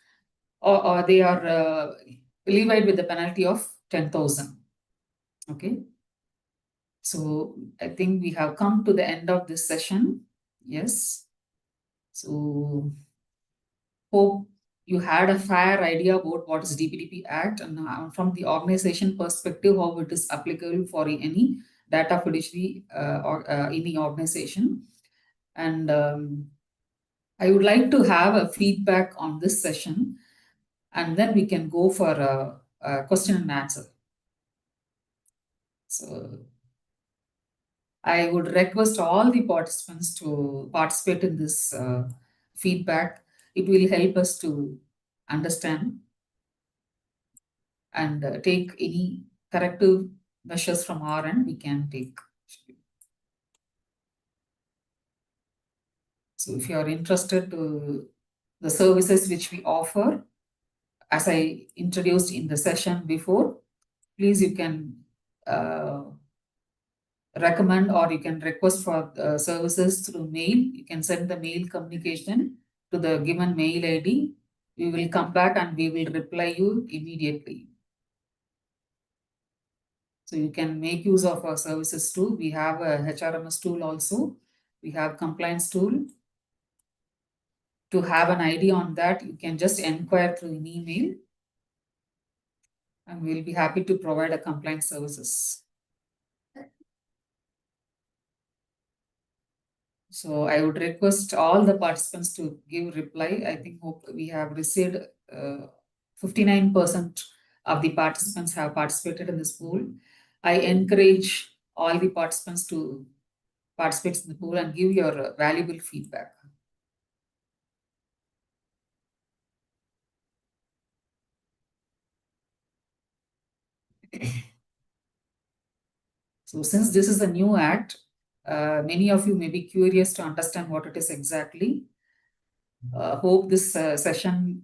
or they are levied with the penalty of 10,000. Okay. So I think we have come to the end of this session. Yes. So hope you had a fair idea about what is DPDP Act and from the organization perspective, how it is applicable for any data fiduciary or any organization. And I would like to have a feedback on this session, and then we can go for a question and answer. So I would request all the participants to participate in this feedback. It will help us to understand and take any corrective measures from our end, we can take. So if you are interested to the services which we offer, as I introduced in the session before, please you can recommend or you can request for services through mail. You can send the mail communication to the given mail ID. We will come back and we will reply you immediately. So you can make use of our services too. We have a HRMS tool also. We have compliance tool. To have an idea on that, you can just inquire through an email and we'll be happy to provide a compliance services. So I would request all the participants to give reply. I think we have received 59% of the participants have participated in this pool. I encourage all the participants to participate in the pool and give your valuable feedback. So since this is a new act, many of you may be curious to understand what it is exactly. Hope this session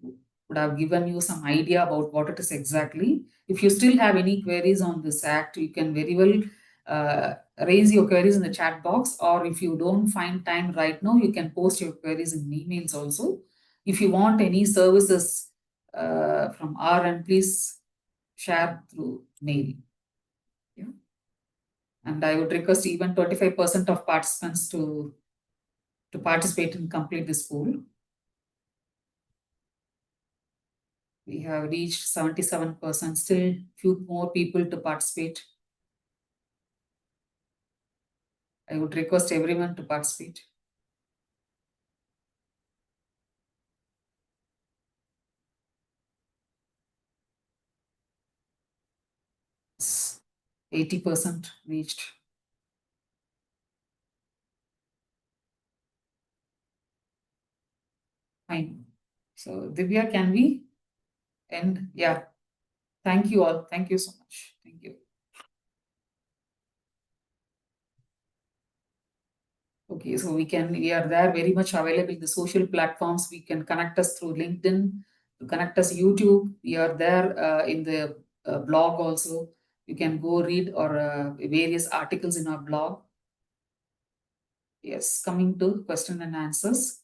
would have given you some idea about what it is exactly. If you still have any queries on this act, you can very well raise your queries in the chat box, or if you don't find time right now, you can post your queries in emails also. If you want any services from our end, please share through mail. Yeah. And I would request even 25% of participants to participate and complete this pool. We have reached 77%, still few more people to participate. I would request everyone to participate. It's 80% reached. Fine. So Divya, can we end? Yeah. Thank you all. Thank you so much. Thank you. Okay, so we are there very much available. The social platforms, we can connect us through LinkedIn, to connect us YouTube. We are there in the blog also. You can go read or various articles in our blog. Yes, coming to question and answers.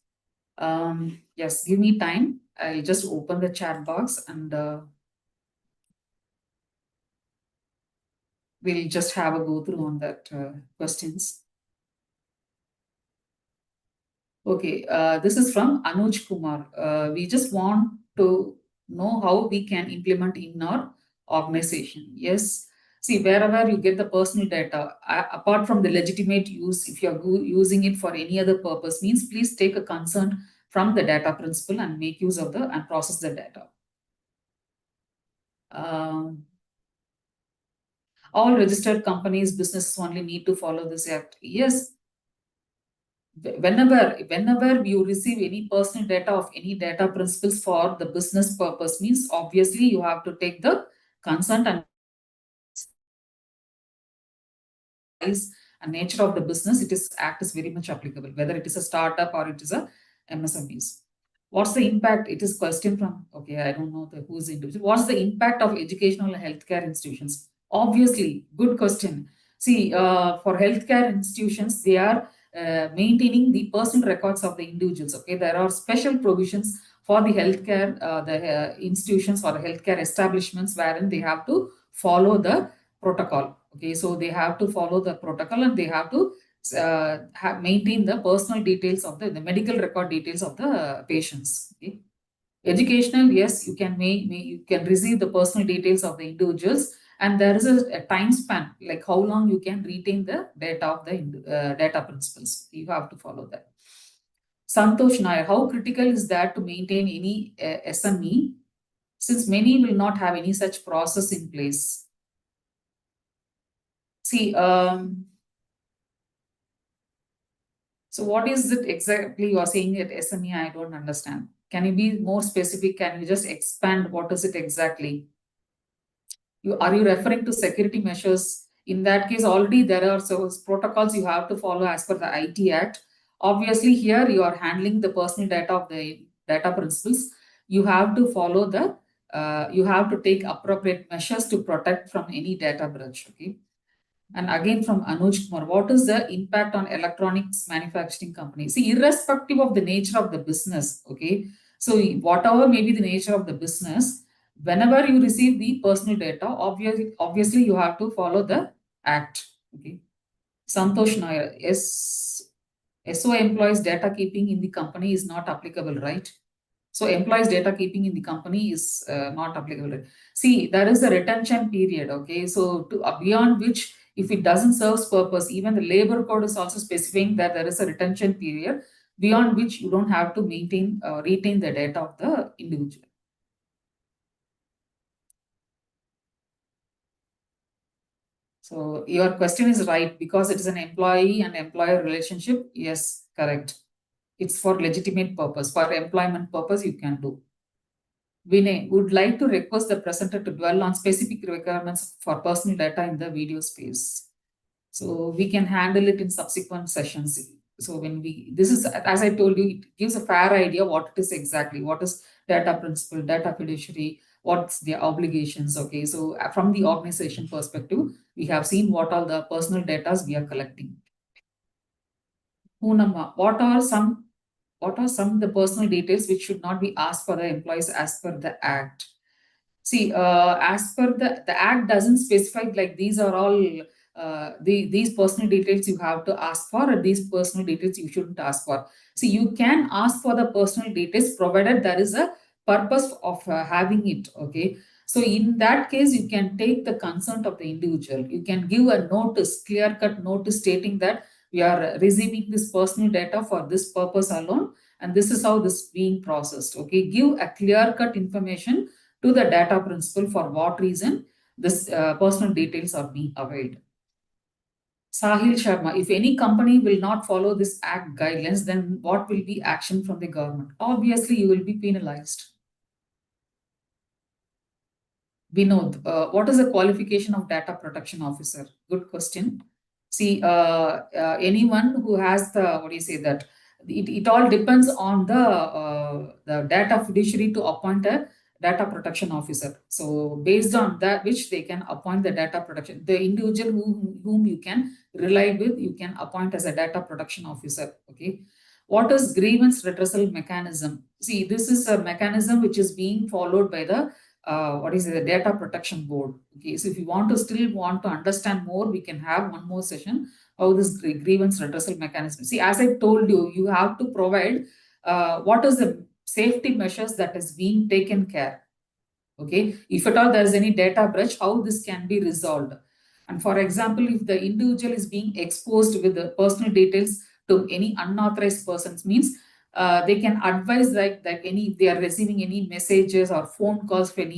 Yes, give me time. I'll just open the chat box and we'll just have a go through on that questions. Okay, this is from Anuj Kumar. We just want to know how we can implement in our organization. Yes. See, wherever you get the personal data, apart from the legitimate use, if you're using it for any other purpose, means please take a consent from the data principal and make use of the and process the data. All registered companies, businesses only need to follow this act. Yes, whenever you receive any personal data of any data principles for the business purpose, means obviously you have to take the consent and size and nature of the business. It is act is very much applicable, whether it is a startup or it is a MSMEs. What's the impact? It is question from, okay, I don't know who's individual. What's the impact of educational and healthcare institutions? Obviously, good question. See, for healthcare institutions, they are maintaining the personal records of the individuals. Okay, there are special provisions for the healthcare, the institutions or the healthcare establishments wherein they have to follow the protocol. Okay, so they have to follow the protocol and they have to maintain the personal details of the medical record details of the patients. Okay. Educational, yes, you can you can receive the personal details of the individuals, and there is a time span, like how long you can retain the data of the data principles. You have to follow that. Santosh Nair, how critical is that to maintain any SME, since many will not have any such process in place? See, so what is it exactly you are saying at SME? I don't understand. Can you be more specific? Can you just expand what is it exactly? Are you referring to security measures? In that case, already there are protocols you have to follow as per the IT Act. Obviously, here you are handling the personal data of the data principles. You have to follow the, you have to take appropriate measures to protect from any data breach. Okay. And again from Anuj Kumar, what is the impact on electronics manufacturing companies? See, irrespective of the nature of the business, okay? So whatever may be the nature of the business, whenever you receive the personal data, obviously you have to follow the act, okay? Santosh Nair, yes, SO employees data keeping in the company is not applicable, right? So employees data keeping in the company is not applicable. See, there is a retention period, okay? So beyond which, if it doesn't serve purpose, even the labor code is also specifying that there is a retention period beyond which you don't have to maintain retain the data of the individual. So your question is right, because it is an employee and employer relationship. Yes, correct. It's for legitimate purpose. For employment purpose, you can do. Vinay would like to request the presenter to dwell on specific requirements for personal data in the video space. So we can handle it in subsequent sessions. So when this is, as I told you, it gives a fair idea what it is exactly, what is data principle, data fiduciary, what's their obligations. Okay, so from the organization perspective, we have seen what are the personal data we are collecting. Poonamma, what are some of the personal details which should not be asked for the employees as per the act? See, as per the act doesn't specify like these are all these personal details you have to ask for, or these personal details you shouldn't ask for. See, you can ask for the personal details provided there is a purpose of having it. Okay. So in that case, you can take the consent of the individual. You can give a notice, clear-cut notice stating that we are receiving this personal data for this purpose alone, and this is how this is being processed. Okay. Give a clear-cut information to the data principal for what reason this personal details are being availed. Sahil Sharma, if any company will not follow this act guidelines, then what will be action from the government? Obviously, you will be penalized. Vinod, what is the qualification of data protection officer? Good question. See, anyone who has the, what do you say that, it all depends on the data fiduciary to appoint a data protection officer. So based on that, which they can appoint the data protection, the individual whom you can rely with, you can appoint as a data protection officer. Okay. What is grievance redressal mechanism? See, this is a mechanism which is being followed by the what is it, the data protection board. Okay, so if you want to still want to understand more, we can have one more session how this grievance redressal mechanism. See, as I told you, you have to provide what is the safety measures that is being taken care. Okay, if at all there is any data breach, how this can be resolved. And for example, if the individual is being exposed with the personal details to any unauthorized persons, means they can advise like any, if they are receiving any messages or phone calls from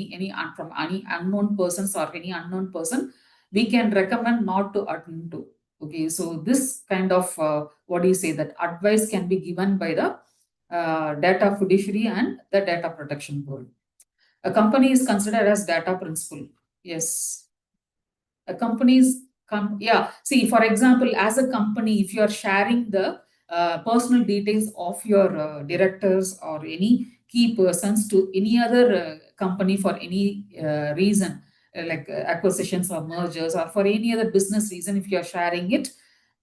from any unknown persons or any unknown person, we can recommend not to attend to. Okay, so this kind of what do you say, that advice can be given by the data fiduciary and the data protection board. A company is considered as data principal. Yes. A company's yeah. See, for example, as a company, if you are sharing the personal details of your directors or any key persons to any other company for any reason, like acquisitions or mergers or for any other business reason, if you are sharing it,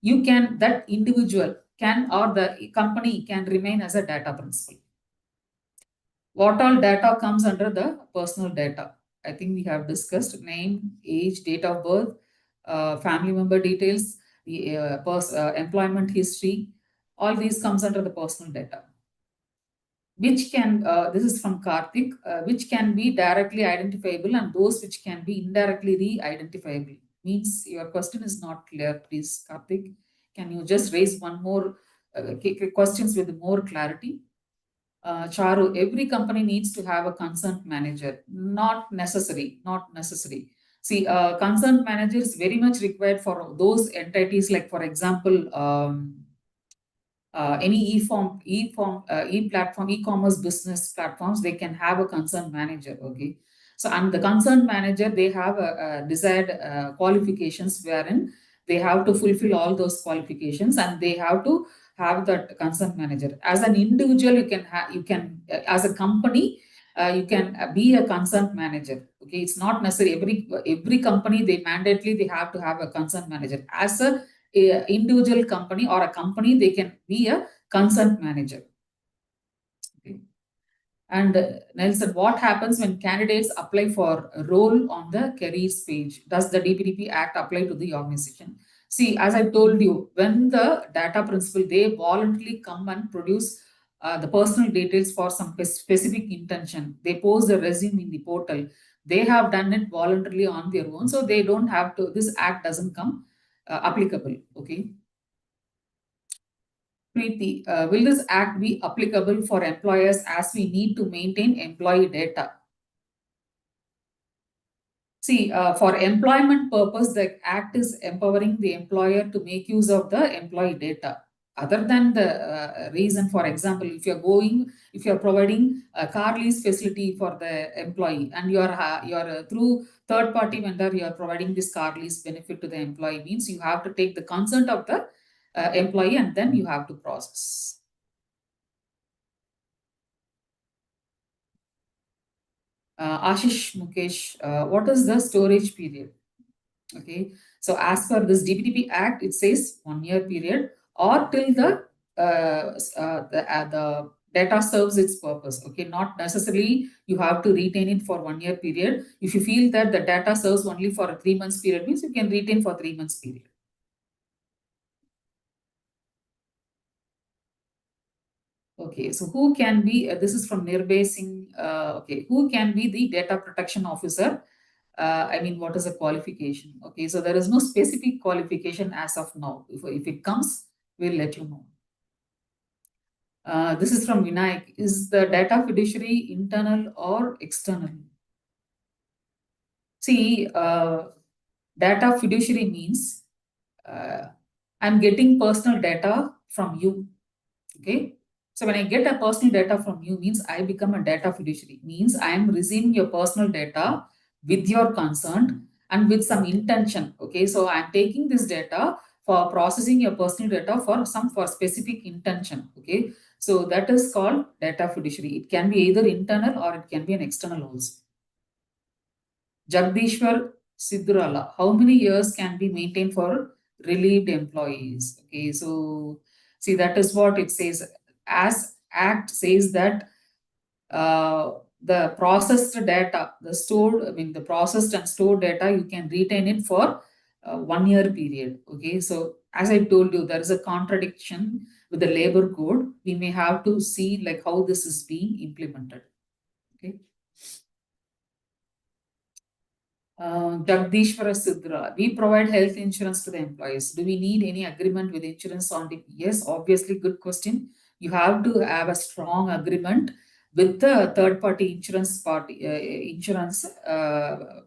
you can, that individual can, or the company can remain as a data principal. What all data comes under the personal data? I think we have discussed name, age, date of birth, family member details, the employment history. All these comes under the personal data, which can, this is from Karthik, which can be directly identifiable and those which can be indirectly re-identifiable. Means your question is not clear, please, Karthik. Can you just raise one more questions with more clarity? Charu, every company needs to have a concerned manager. Not necessary, not necessary. See, concerned manager is very much required for those entities, like for example, any e-platform, e-commerce business platforms, they can have a concerned manager. Okay. So, and the concerned manager, they have a desired qualifications wherein they have to fulfill all those qualifications and they have to have that concerned manager. As an individual, as a company, you can be a concerned manager. Okay. It's not necessary. Every company, they mandatorily, they have to have a concerned manager. As a individual company or a company, they can be a concerned manager. Okay. And Nelson, what happens when candidates apply for a role on the careers page? Does the DPDP Act apply to the organization? See, as I told you, when the data principal, they voluntarily come and produce the personal details for some specific intention. They post the resume in the portal. They have done it voluntarily on their own. So they don't have to, this act doesn't come applicable. Okay. Preeti, will this act be applicable for employers as we need to maintain employee data? See, for employment purpose, the act is empowering the employer to make use of the employee data. Other than the reason, for example, if you're providing a car lease facility for the employee and you're through third party vendor, you're providing this car lease benefit to the employee, means you have to take the consent of the employee and then you have to process. Ashish Mukesh, what is the storage period? Okay, so as per this DPDP Act, it says 1 year period or till the data serves its purpose. Okay, not necessarily you have to retain it for 1 year period. If you feel that the data serves only for a 3 months period, means you can retain for 3 months period. Okay, so who can be, this is from Nirbhay Singh, okay, who can be the data protection officer? I mean, what is the qualification? Okay, so there is no specific qualification as of now. If it comes, we'll let you know. This is from Vinayak. Is the data fiduciary internal or external? See, data fiduciary means I'm getting personal data from you. Okay. So when I get a personal data from you means I become a data fiduciary, means I am receiving your personal data with your consent and with some intention. Okay. So I'm taking this data for processing your personal data for specific intention. Okay. So that is called data fiduciary. It can be either internal or it can be an external also. Jagdishwar Siddurala, how many years can be maintained for relieved employees? Okay, so see, that is what it says. As Act says that the processed data, the processed and stored data, you can retain it for 1 year period. Okay, so as I told you, there is a contradiction with the labor code. We may have to see like how this is being implemented. Okay. Jagdishwara Sudra, we provide health insurance to the employees. Do we need any agreement with insurance on the? Yes, obviously, good question. You have to have a strong agreement with the third-party insurance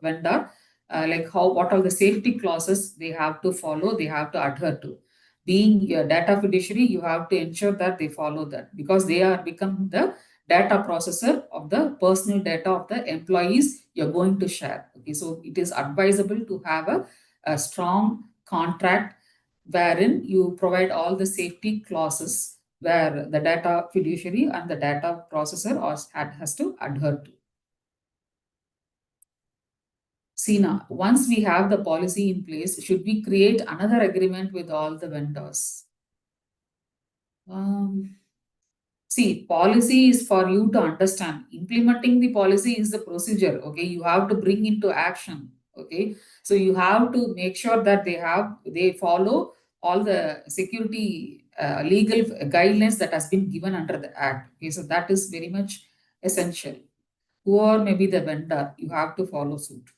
vendor, like what are the safety clauses they have to follow, they have to adhere to. Being a data fiduciary, you have to ensure that they follow that because they are become the data processor of the personal data of the employees you're going to share. Okay, so it is advisable to have a strong contract wherein you provide all the safety clauses where the data fiduciary and the data processor has to adhere to. Sina, once we have the policy in place, should we create another agreement with all the vendors? See, policy is for you to understand. Implementing the policy is the procedure. Okay, you have to bring into action. Okay, so you have to make sure that they follow all the security legal guidelines that has been given under the act. Okay, so that is very much essential. Or maybe the vendor, you have to follow suit.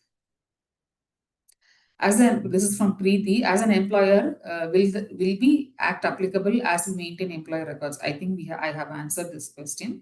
This is from Preeti, as an employer, will be act applicable as we maintain employer records? I think I have answered this question.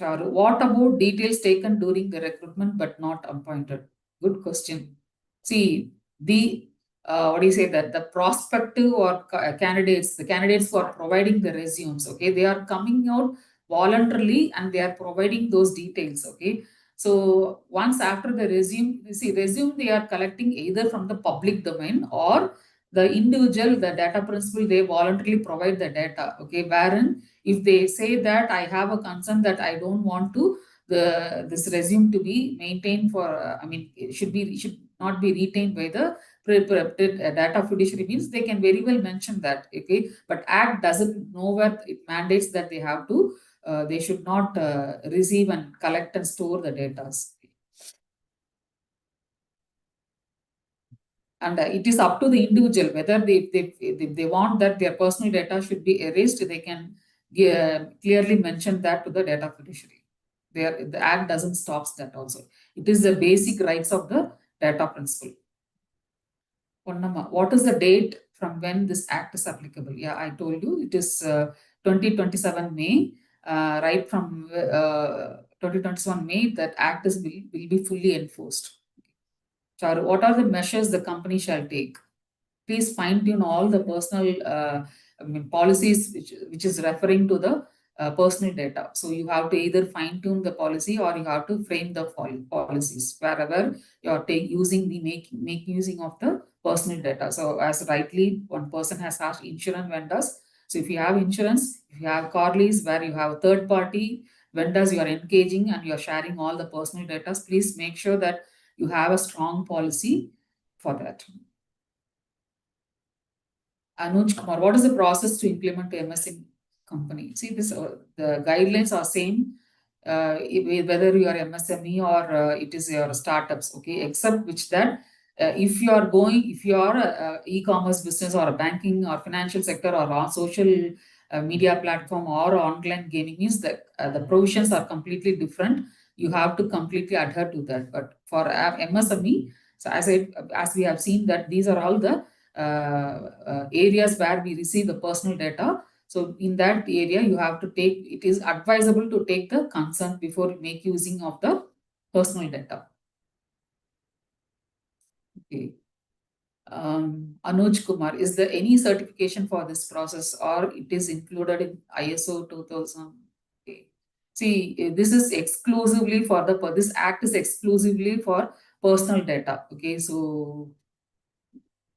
Charu, what about details taken during the recruitment but not appointed? Good question. See, the what do you say that the prospective or candidates, the candidates who are providing the resumes, okay, they are coming out voluntarily and they are providing those details, okay. So once after the resume, you see, resume they are collecting either from the public domain or the individual, the data principal, they voluntarily provide the data, okay, wherein if they say that I have a concern that I don't want to this resume to be maintained for, it should not be retained by the data fiduciary means they can very well mention that, okay. But Act doesn't nowhere it mandates that they should not receive and collect and store the data. And it is up to the individual whether they want that their personal data should be erased. They can clearly mention that to the data fiduciary. The Act doesn't stop that also. It is the basic rights of the data principal. Ponnamma, what is the date from when this Act is applicable? Yeah, I told you it is 2027 May. Right from 2027 May, that Act will be fully enforced. Charu, what are the measures the company shall take? Please fine tune all the personal policies which is referring to the personal data. So you have to either fine tune the policy or you have to frame the policies wherever you are make using of the personal data. So as rightly one person has asked, insurance vendors. So if you have insurance, if you have car lease where you have third party vendors you are engaging and you are sharing all the personal data, please make sure that you have a strong policy for that. Anuj Kumar, what is the process to implement MSME company? See, the guidelines are same whether you are MSME or it is your startups, okay, except which that if you are a e-commerce business or a banking or financial sector or on social media platform or online gaming means that the provisions are completely different. You have to completely adhere to that. But for MSME, so as we have seen that these are all the areas where we receive the personal data. So in that area, it is advisable to take the consent before you make using of the personal data. Okay. Anuj Kumar, is there any certification for this process or it is included in ISO 2000? Okay. See, this is exclusively for this act is exclusively for personal data. Okay, so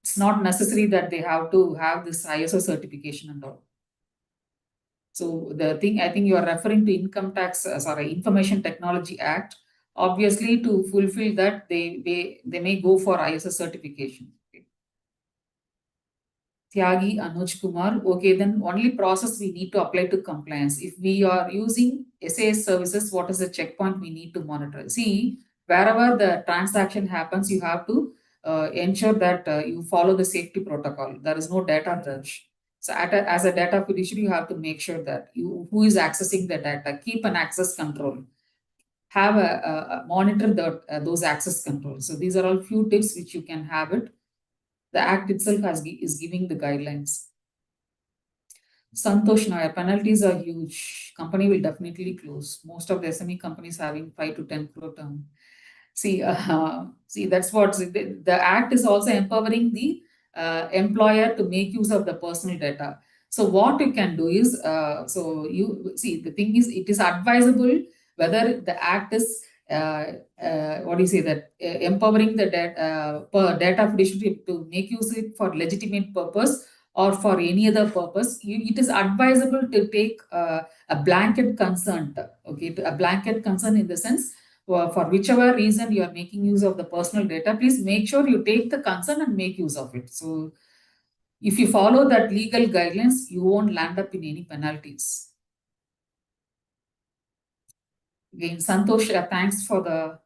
it's not necessary that they have to have this ISO certification and all. So the thing, I think you are referring to Income Tax, Information Technology Act. Obviously, to fulfill that, they may go for ISO certification. Okay. Tyagi Anuj Kumar. Okay, then only process we need to apply to compliance. If we are using SAS services, what is the checkpoint we need to monitor? See, wherever the transaction happens, you have to ensure that you follow the safety protocol. There is no data breach. So as a data fiduciary, you have to make sure that who is accessing the data, keep an access control, have monitor those access controls. So these are all few tips which you can have it. The act itself is giving the guidelines. Santosh Nair, penalties are huge. Company will definitely close. Most of the SME companies having 5 to 10 crore term. See, that's what the act is also empowering the employer to make use of the personal data. So what you can do is, so you see, the thing is, it is advisable whether the act is, what do you say, that empowering the data fiduciary to make use of it for legitimate purpose or for any other purpose. It is advisable to take a blanket consent, okay, a blanket consent in the sense, for whichever reason you are making use of the personal data, please make sure you take the consent and make use of it. So if you follow that legal guidelines, you won't land up in any penalties. Again, Santosh, thanks for the,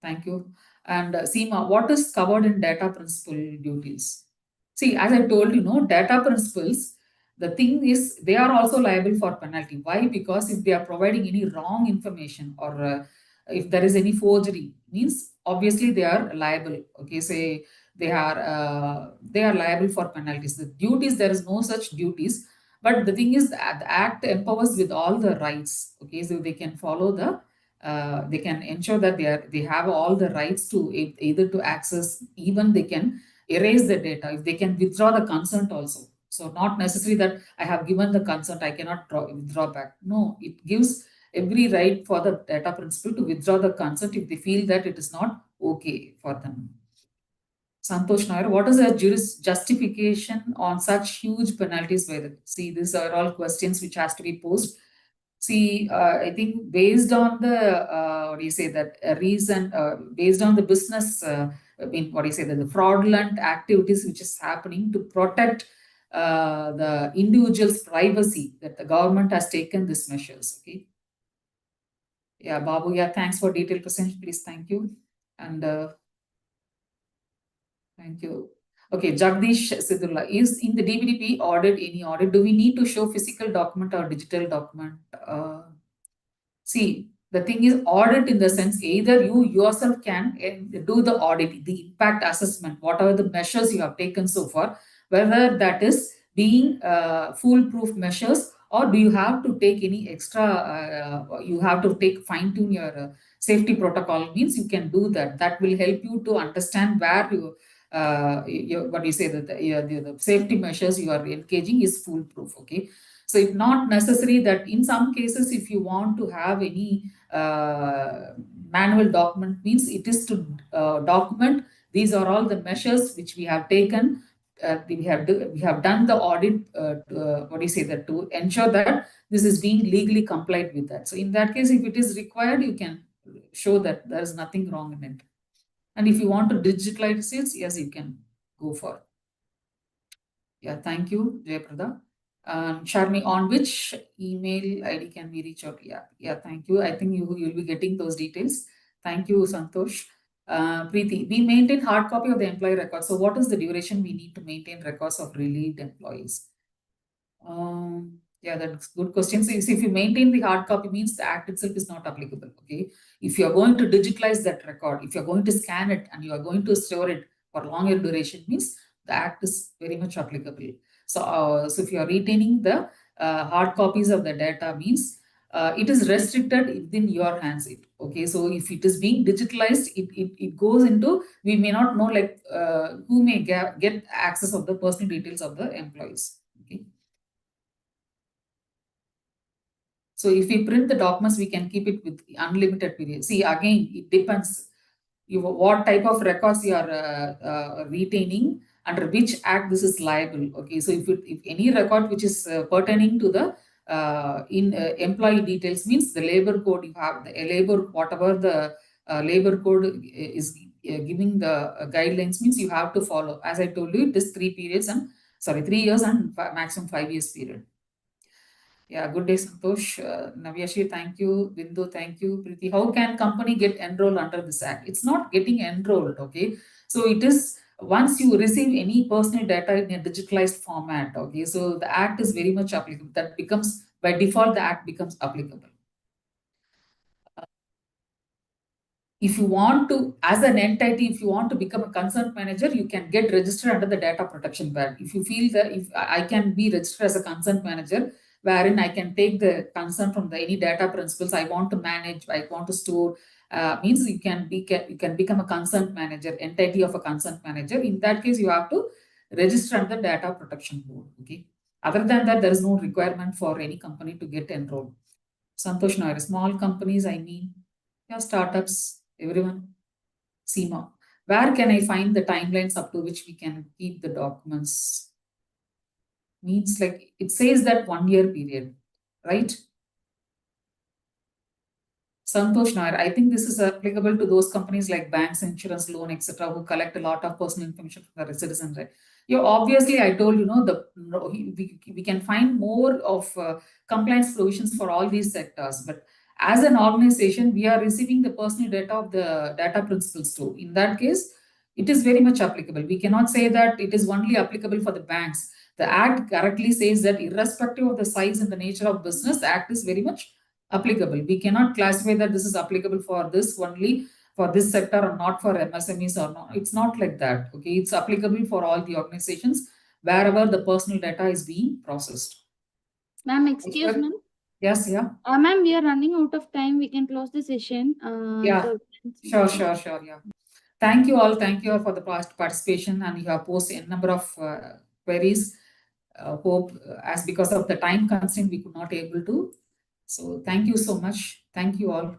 thank you. And Seema, what is covered in data principal duties? See, as I told you, data principals, the thing is, they are also liable for penalty. Why? Because if they are providing any wrong information or if there is any forgery, means obviously they are liable. Okay, say they are liable for penalties. The duties, there is no such duties. But the thing is, the act empowers with all the rights. Okay, so they can follow they can ensure that they have all the rights to either to access, even they can erase the data, if they can withdraw the consent also. So not necessary that I have given the consent, I cannot withdraw back. No, it gives every right for the data principal to withdraw the consent if they feel that it is not okay for them. Santosh Nair, what is the justification on such huge penalties by the? See, these are all questions which has to be posed. See, I think based on the what do you say that reason, based on the business, I mean, what do you say that the fraudulent activities which is happening to protect the individual's privacy, that the government has taken these measures. Okay. Yeah, Babu. Yeah, thanks for detailed presentation. Please, thank you, and thank you. Okay, Jagdish Sidullah, is in the DPDP audit, any audit, do we need to show physical document or digital document? See, the thing is audit in the sense either you yourself can do the audit, the impact assessment, whatever the measures you have taken so far, whether that is being foolproof measures or do you have to take any extra, you have to take fine tune your safety protocol, means you can do that. That will help you to understand where what you say that the safety measures you are engaging is foolproof. Okay. So it's not necessary that in some cases, if you want to have any manual document, means it is to document these are all the measures which we have taken. We have done the audit. What do you say that to ensure that this is being legally complied with that. So in that case, if it is required, you can show that there is nothing wrong in it. And if you want to digitalize it, yes, you can go for. Yeah, thank you, Jayaprada. Sharmi, on which email ID can we reach out? Yeah, thank you. I think you'll be getting those details. Thank you, Santosh. Preeti, we maintain hard copy of the employee record. So what is the duration we need to maintain records of relieved employees? Yeah, that's good question. So if you maintain the hard copy, means the act itself is not applicable. Okay. If you're going to digitalize that record, if you're going to scan it and you are going to store it for longer duration, means the act is very much applicable. So, so if you are retaining the hard copies of the data, means it is restricted within your hands. Okay, so if it is being digitalized, it goes into, we may not know like who may get access of the personal details of the employees. Okay. So if we print the documents, we can keep it with unlimited period. See, again, it depends what type of records you are retaining, under which act this is liable. Okay, so if any record which is pertaining to the employee details, means the labor code, you have the labor, whatever the labor code is giving the guidelines, means you have to follow. As I told you, it is 3 periods and 3 years and maximum 5 years period. Yeah, good day, Santosh. Navyashi, thank you. Bindu, thank you. Preeti, how can company get enrolled under this act? It's not getting enrolled, okay? So it is, once you receive any personal data in a digitalized format, okay, so the act is very much applicable. That becomes, by default, the act becomes applicable. If you want to, as an entity, if you want to become a concerned manager, you can get registered under the data protection act. If you feel that if I can be registered as a concerned manager, wherein I can take the concern from the any data principles I want to manage, I want to store, means you can become a concerned manager, entity of a concerned manager. In that case, you have to register under the data protection board. Okay. Other than that, there is no requirement for any company to get enrolled. Santosh Nair, small companies, I mean, yeah, startups, everyone. SEMA. Where can I find the timelines up to which we can keep the documents? Means like it says that 1 year period, right? Santosh Nair, I think this is applicable to those companies like banks, insurance, loan, etc., who collect a lot of personal information from the citizens, right? Yeah, obviously, I told you know we can find more of compliance provisions for all these sectors, but as an organization, we are receiving the personal data of the data principles too. In that case, it is very much applicable. We cannot say that it is only applicable for the banks. The Act correctly says that irrespective of the size and the nature of business, the Act is very much applicable. We cannot classify that this is applicable for this only, for this sector or not for MSMEs or not. It's not like that. Okay, it's applicable for all the organizations wherever the personal data is being processed. Ma'am, excuse me. Yes, yeah. Ma'am, we are running out of time. We can close the session. Yeah, sure, yeah. Thank you all. Thank you all for the past participation, and you have posted a number of queries. Hope as because of the time constraint, we could not able to. So thank you so much. Thank you all.